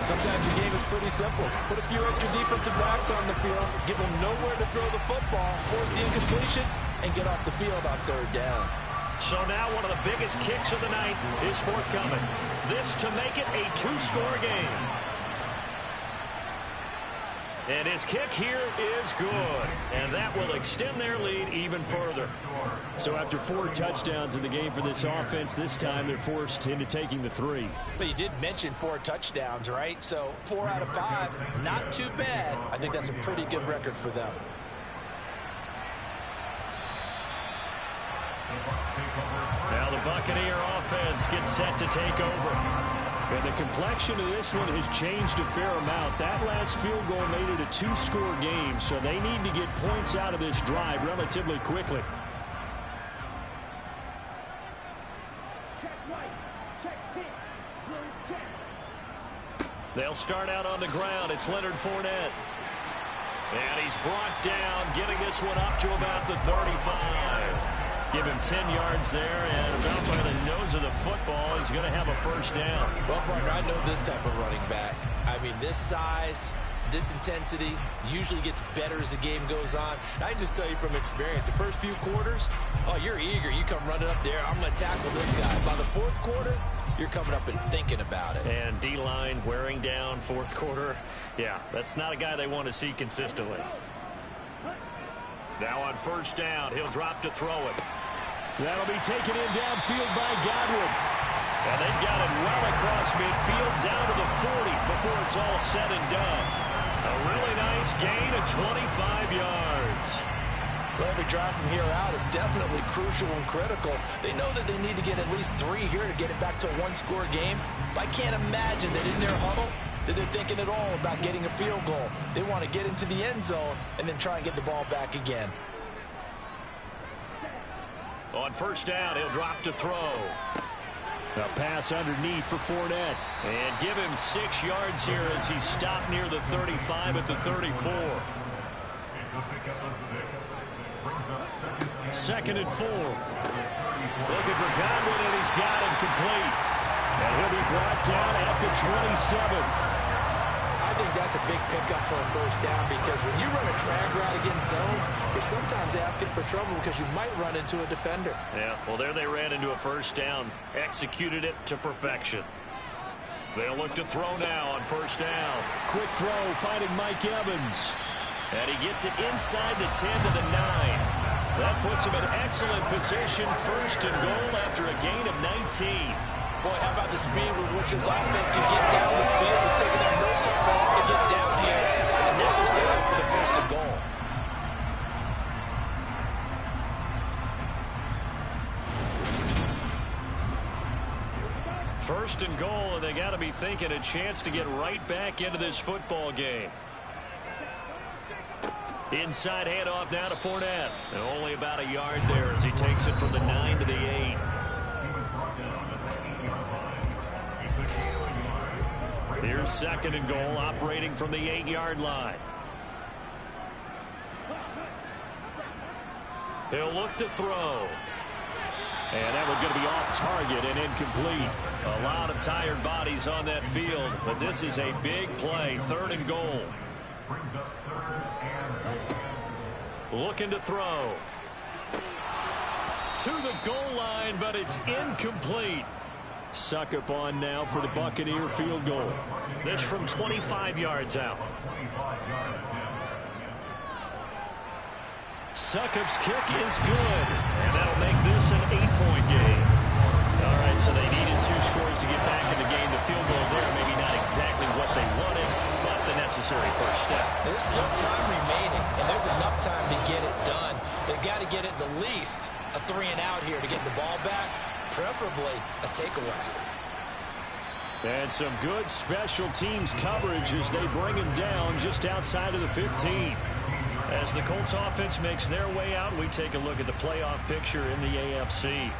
Sometimes the game is pretty simple. Put a few extra defensive backs on the field, give them nowhere to throw the football, force the incompletion, and get off the field on 3rd down. So now one of the biggest kicks of the night is forthcoming. This to make it a 2-score game. And his kick here is good. And that will extend their lead even further. So after 4 touchdowns in the game for this offense, this time they're forced into taking the 3. But you did mention 4 touchdowns, right? So 4 out of 5, not too bad. I think that's a pretty good record for them. Now the Buccaneer offense gets set to take over. And the complexion of this one has changed a fair amount. That last field goal made it a 2-score game, so they need to get points out of this drive relatively quickly. They'll start out on the ground. It's Leonard Fournette. And he's brought down, getting this one up to about the 35. Give him 10 yards there, and about by the nose of the football, he's going to have a first down. Well, partner, I know this type of running back. I mean, this size, this intensity usually gets better as the game goes on. And I can just tell you from experience, the first few quarters, oh, you're eager. You come running up there, I'm going to tackle this guy. By the fourth quarter, you're coming up and thinking about it. And D-line wearing down fourth quarter. Yeah, that's not a guy they want to see consistently. Now on first down, he'll drop to throw it. That'll be taken in downfield by Godwin. And they've got it well across midfield down to the 40 before it's all said and done. A really nice gain of 25 yards. Well, every drive from here out is definitely crucial and critical. They know that they need to get at least 3 here to get it back to a one-score game. But I can't imagine that in their huddle that they're thinking at all about getting a field goal. They want to get into the end zone and then try and get the ball back again. On first down, he'll drop to throw. A pass underneath for Fournette. And give him 6 yards here as he stopped near the 35 at the 34. 2nd and 4. Looking for Godwin, and he's got him complete. And he'll be brought down at the 27. I think that's a big pickup for a first down because when you run a drag route against zone, you're sometimes asking for trouble because you might run into a defender. Yeah, well, there they ran into a first down. Executed it to perfection. They'll look to throw now on first down. Quick throw, finding Mike Evans. And he gets it inside the 10 to the 9. That puts him in excellent position, 1st and goal after a gain of 19. Boy, how about the speed with which this offense can get down the field? It's taking them no time at all to get down here. And now they're set up for the 1st and goal. First and goal, and they got to be thinking a chance to get right back into this football game. Inside handoff now to Fournette. And only about a yard there as he takes it from the 9 to the 8. Here's 2nd and goal, operating from the 8-yard line. He'll look to throw. And that one's going to be off target and incomplete. A lot of tired bodies on that field, but this is a big play. 3rd and goal. Looking to throw. To the goal line, but it's incomplete. Succop on now for the Buccaneer field goal. This from 25 yards out. Succop's kick is good. And that'll make this an 8-point game. All right, so they needed 2 scores to get back in the game. The field goal there, maybe not exactly what they wanted, but the necessary first step. There's still time remaining, and there's enough time to get it done. They've got to get it the least a 3-and-out here to get the ball back, preferably a takeaway. And some good special teams coverage as they bring him down just outside of the 15. As the Colts offense makes their way out, we take a look at the playoff picture in the AFC.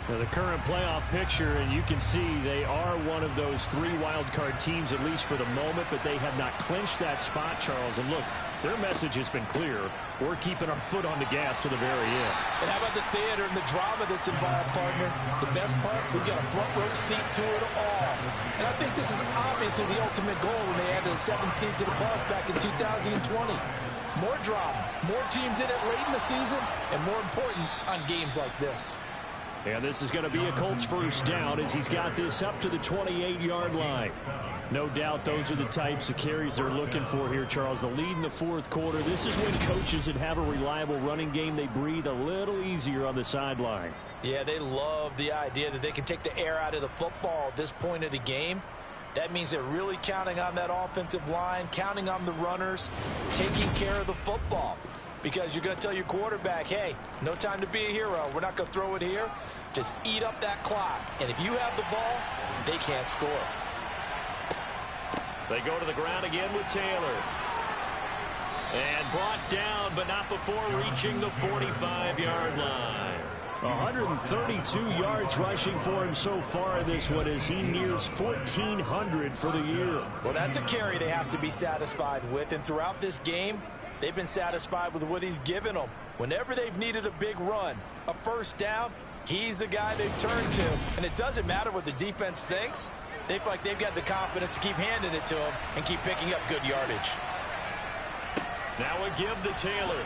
Now, the current playoff picture, and you can see they are one of those 3 wildcard teams, at least for the moment, but they have not clinched that spot, Charles. And look, their message has been clear. We're keeping our foot on the gas to the very end. And how about the theater and the drama that's involved, partner? The best part, we've got a front row seat to it all. And I think this is obviously the ultimate goal when they added a 7th seed to the playoffs back in 2020. More drama, more teams in it late in the season, and more importance on games like this. And this is going to be a Colts first down as he's got this up to the 28-yard line. No doubt those are the types of carries they're looking for here, Charles. The lead in the 4th quarter. This is when coaches that have a reliable running game, they breathe a little easier on the sideline. Yeah, they love the idea that they can take the air out of the football at this point of the game. That means they're really counting on that offensive line, counting on the runners, taking care of the football. Because you're going to tell your quarterback, hey, no time to be a hero. We're not going to throw it here. Just eat up that clock. And if you have the ball, they can't score. They go to the ground again with Taylor. And brought down, but not before reaching the 45-yard line. 132 yards rushing for him so far in this one as he nears 1,400 for the year. Well, that's a carry they have to be satisfied with. And throughout this game, they've been satisfied with what he's given them. Whenever they've needed a big run, a first down, he's the guy they've turned to. And it doesn't matter what the defense thinks. They feel like they've got the confidence to keep handing it to him and keep picking up good yardage. Now a give to Taylor.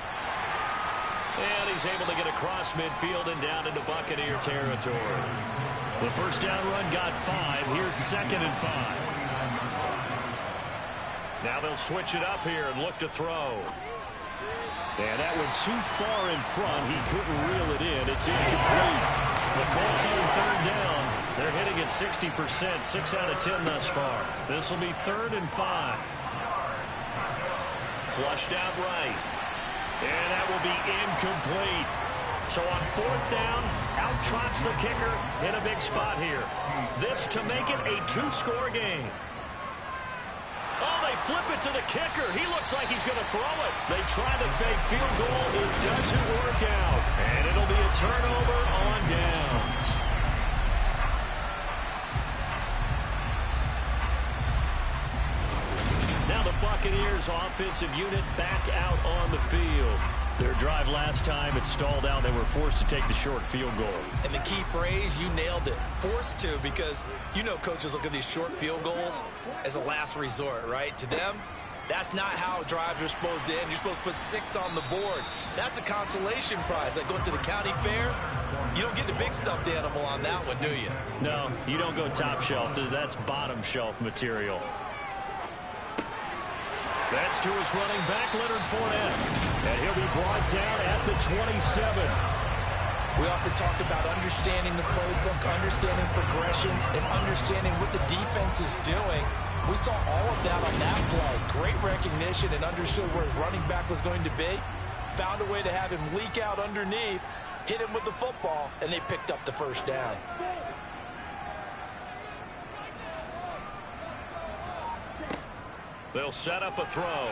And he's able to get across midfield and down into Buccaneer territory. The first down run got 5. Here's 2nd and 5. Now they'll switch it up here and look to throw. And that went too far in front. He couldn't reel it in. It's incomplete. The Colts on 3rd down. They're hitting at 60%, 6 out of 10 thus far. This will be 3rd and 5. Flushed out right. And that will be incomplete. So on 4th down, out trots the kicker in a big spot here. This to make it a 2-score game. Oh, they flip it to the kicker. He looks like he's going to throw it. They try the fake field goal. It doesn't work out. And it'll be a turnover on downs. Now the Buccaneers offensive unit back out on the field. Their drive last time, it stalled out. They were forced to take the short field goal. And the key phrase, you nailed it. Forced to, because you know coaches look at these short field goals as a last resort, right? To them, that's not how drives are supposed to end. You're supposed to put 6 on the board. That's a consolation prize. Like going to the county fair, you don't get the big stuffed animal on that one, do you? No, you don't go top shelf. That's bottom shelf material. That's to his running back, Leonard Fournette. And he'll be brought down at the 27. We often talk about understanding the playbook, understanding progressions, and understanding what the defense is doing. We saw all of that on that play. Great recognition and understood where his running back was going to be. Found a way to have him leak out underneath, hit him with the football, and they picked up the first down. They'll set up a throw.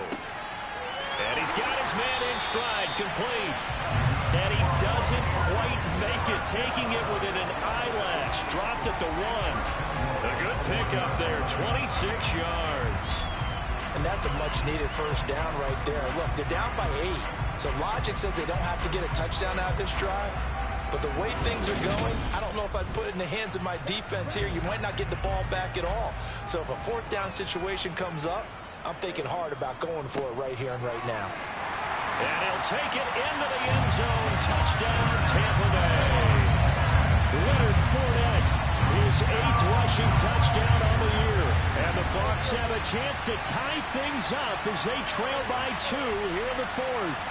And he's got his man in stride, complete. And he doesn't quite make it, taking it within an eyelash. Dropped at the 1. A good pickup there, 26 yards. And that's a much-needed first down right there. Look, they're down by 8. So logic says they don't have to get a touchdown out of this drive. But the way things are going, I don't know if I'd put it in the hands of my defense here. You might not get the ball back at all. So if a 4th down situation comes up, I'm thinking hard about going for it right here and right now. And he'll take it into the end zone. Touchdown, Tampa Bay. Leonard Fournette, his 8th rushing touchdown on the year. And the Bucs have a chance to tie things up as they trail by 2 here in the 4th.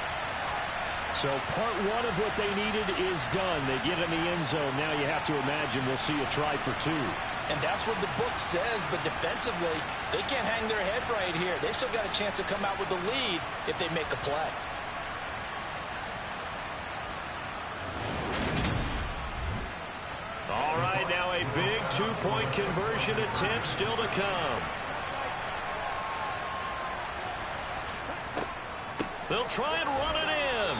So part 1 of what they needed is done. They get in the end zone. Now you have to imagine we'll see a try for 2. And that's what the book says, but defensively, they can't hang their head right here. They've still got a chance to come out with the lead if they make a play. All right, now a big 2-point conversion attempt still to come. They'll try and run it in,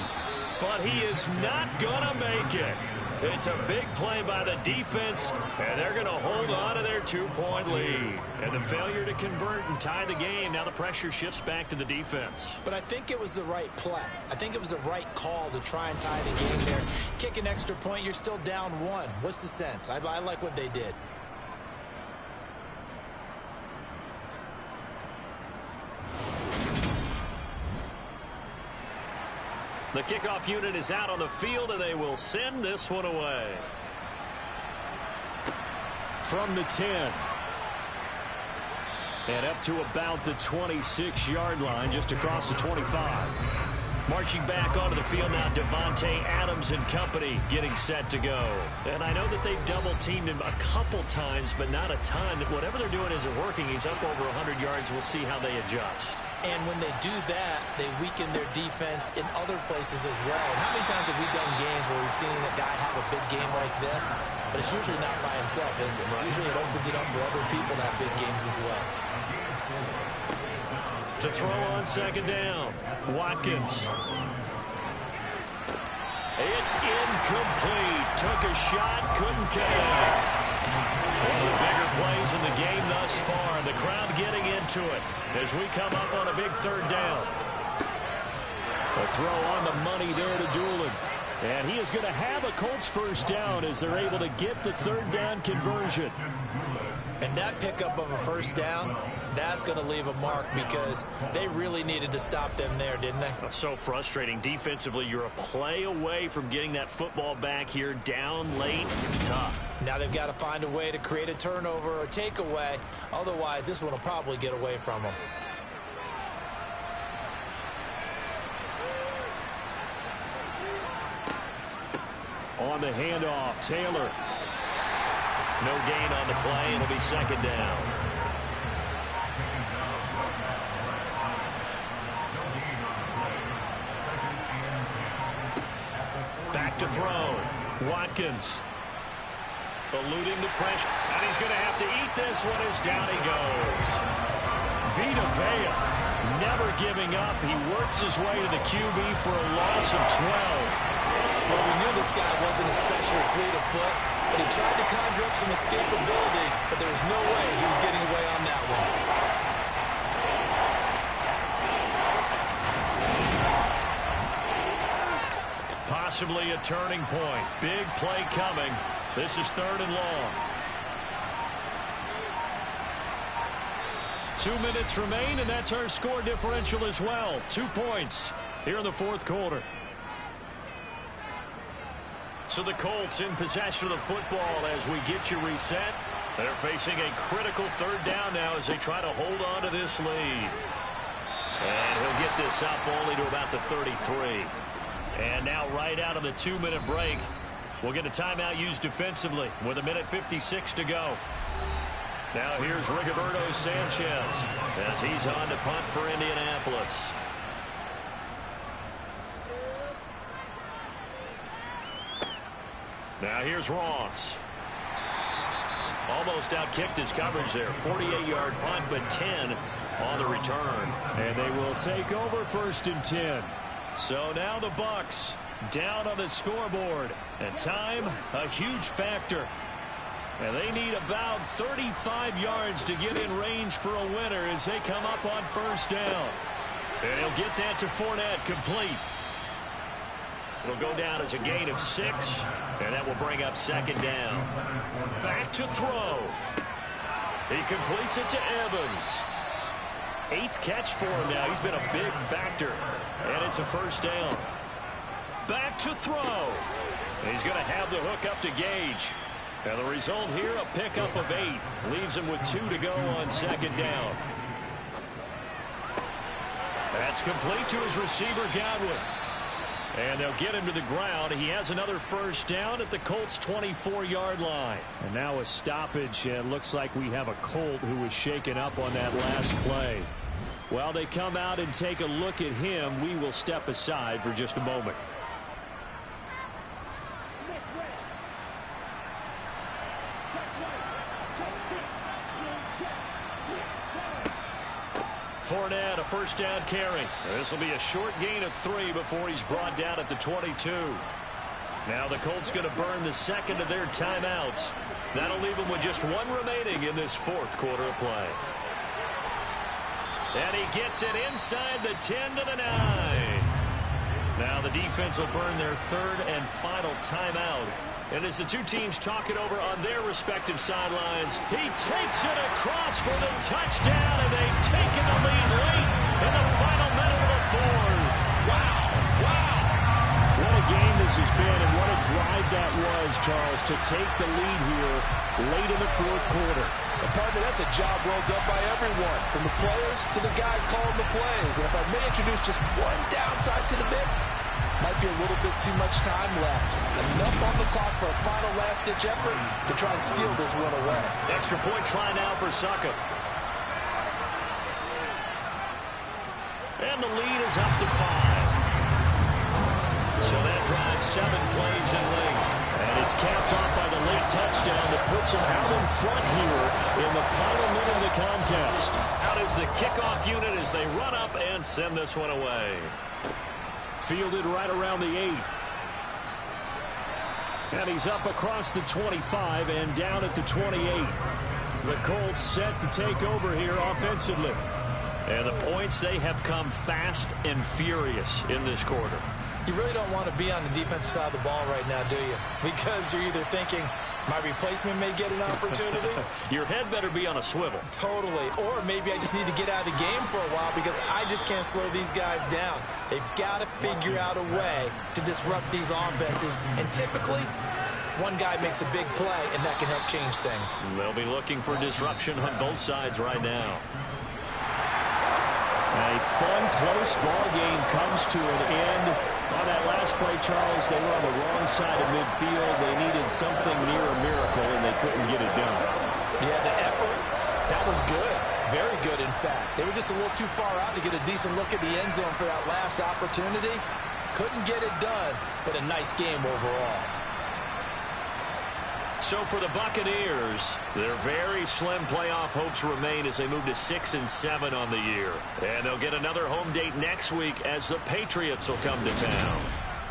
but he is not going to make it. It's a big play by the defense, and they're going to hold on to their 2-point lead. And the failure to convert and tie the game, now the pressure shifts back to the defense. But I think it was the right play. I think it was the right call to try and tie the game there. Kick an extra point, you're still down 1. What's the sense? I like what they did. The kickoff unit is out on the field, and they will send this one away. From the 10. And up to about the 26-yard line, just across the 25. Marching back onto the field now, Devontae Adams and company getting set to go. And I know that they've double-teamed him a couple times, but not a ton. Whatever they're doing isn't working. He's up over 100 yards. We'll see how they adjust. And when they do that, they weaken their defense in other places as well. And how many times have we done games where we've seen a guy have a big game like this? But it's usually not by himself, is it? Right. Usually it opens it up for other people to have big games as well. To throw on 2nd down, Watkins. It's incomplete. Took a shot, couldn't connect. One of the bigger plays in the game thus far. The crowd getting into it as we come up on a big 3rd down. A throw on the money there to Doolin. And he is going to have a Colts first down as they're able to get the third down conversion. And that pickup of a first down, that's going to leave a mark because they really needed to stop them there, didn't they? So frustrating. Defensively, you're a play away from getting that football back here down late. Tough. Now they've got to find a way to create a turnover or takeaway. Otherwise, this one will probably get away from them. On the handoff, Taylor. No gain on the play. It'll be second down. Back to throw. Watkins. Eluding the pressure. And he's going to have to eat this one as down he goes. Vita Vea never giving up. He works his way to the QB for a loss of 12. Well, we knew this guy wasn't especially fleet of foot, but he tried to conjure up some escapability, but there was no way he was getting away on that one. Possibly a turning point. Big play coming. This is third and long. 2 minutes remain, and that's our score differential as well. 2 points here in the fourth quarter. So the Colts in possession of the football as we get you reset. They're facing a critical third down now as they try to hold on to this lead. And he'll get this up only to about the 33. And now right out of the 2-minute break, we'll get a timeout used defensively with 1:56 to go. Now here's Rigoberto Sanchez as he's on to punt for Indianapolis. Now here's Ross. Almost outkicked his coverage there. 48-yard punt, but 10 on the return. And they will take over first and 10. So now the Bucs down on the scoreboard. And time, a huge factor. And they need about 35 yards to get in range for a winner as they come up on first down. And he'll get that to Fournette, complete. It'll go down as a gain of 6, and that will bring up second down. Back to throw. He completes it to Evans. 8th catch for him now. He's been a big factor, and it's a first down. Back to throw. He's going to have the hook up to Gage. And the result here, a pickup of 8. Leaves him with 2 to go on second down. That's complete to his receiver, Godwin. And they'll get him to the ground. He has another first down at the Colts' 24-yard line. And now a stoppage, and looks like we have a Colt who was shaken up on that last play. While they come out and take a look at him, we will step aside for just a moment. Fournette, a first down carry. This will be a short gain of 3 before he's brought down at the 22. Now the Colts going to burn the second of their timeouts. That'll leave them with just 1 remaining in this fourth quarter of play. And he gets it inside the 10 to the 9. Now the defense will burn their third and final timeout. And as the two teams talk it over on their respective sidelines, he takes it across for the touchdown, and they've taken the lead late in the final minute of the fourth. Wow. Wow. What a game this has been, and what a drive that was, Charles, to take the lead here late in the fourth quarter. Partner, that's a job well done by everyone, from the players to the guys calling the plays. And if I may introduce just one downside to the mix, might be a little bit too much time left. Enough on the clock for a final last-ditch effort to try and steal this one away. Extra point try now for Suckup. And the lead is up to 5. So that drives 7 plays in length. And it's capped off by the late touchdown that puts them out in front here in the final minute of the contest. Out is the kickoff unit as they run up and send this one away. Fielded right around the 8. And he's up across the 25 and down at the 28. The Colts set to take over here offensively. And the points, they have come fast and furious in this quarter. You really don't want to be on the defensive side of the ball right now, do you? Because you're either thinking, my replacement may get an opportunity. Your head better be on a swivel. Totally. Or maybe I just need to get out of the game for a while because I just can't slow these guys down. They've got to figure out a way to disrupt these offenses. And typically, one guy makes a big play, and that can help change things. They'll be looking for disruption on both sides right now. A fun, close ball game comes to an end. On that last play, Charles, they were on the wrong side of midfield. They needed something near a miracle, and they couldn't get it done. Yeah, the effort, that was good. Very good, in fact. They were just a little too far out to get a decent look at the end zone for that last opportunity. Couldn't get it done, but a nice game overall. So for the Buccaneers, their very slim playoff hopes remain as they move to 6-7 on the year. And they'll get another home date next week as the Patriots will come to town.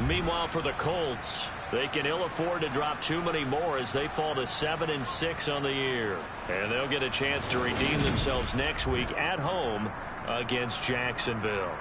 Meanwhile, for the Colts, they can ill afford to drop too many more as they fall to 7-6 on the year. And they'll get a chance to redeem themselves next week at home against Jacksonville.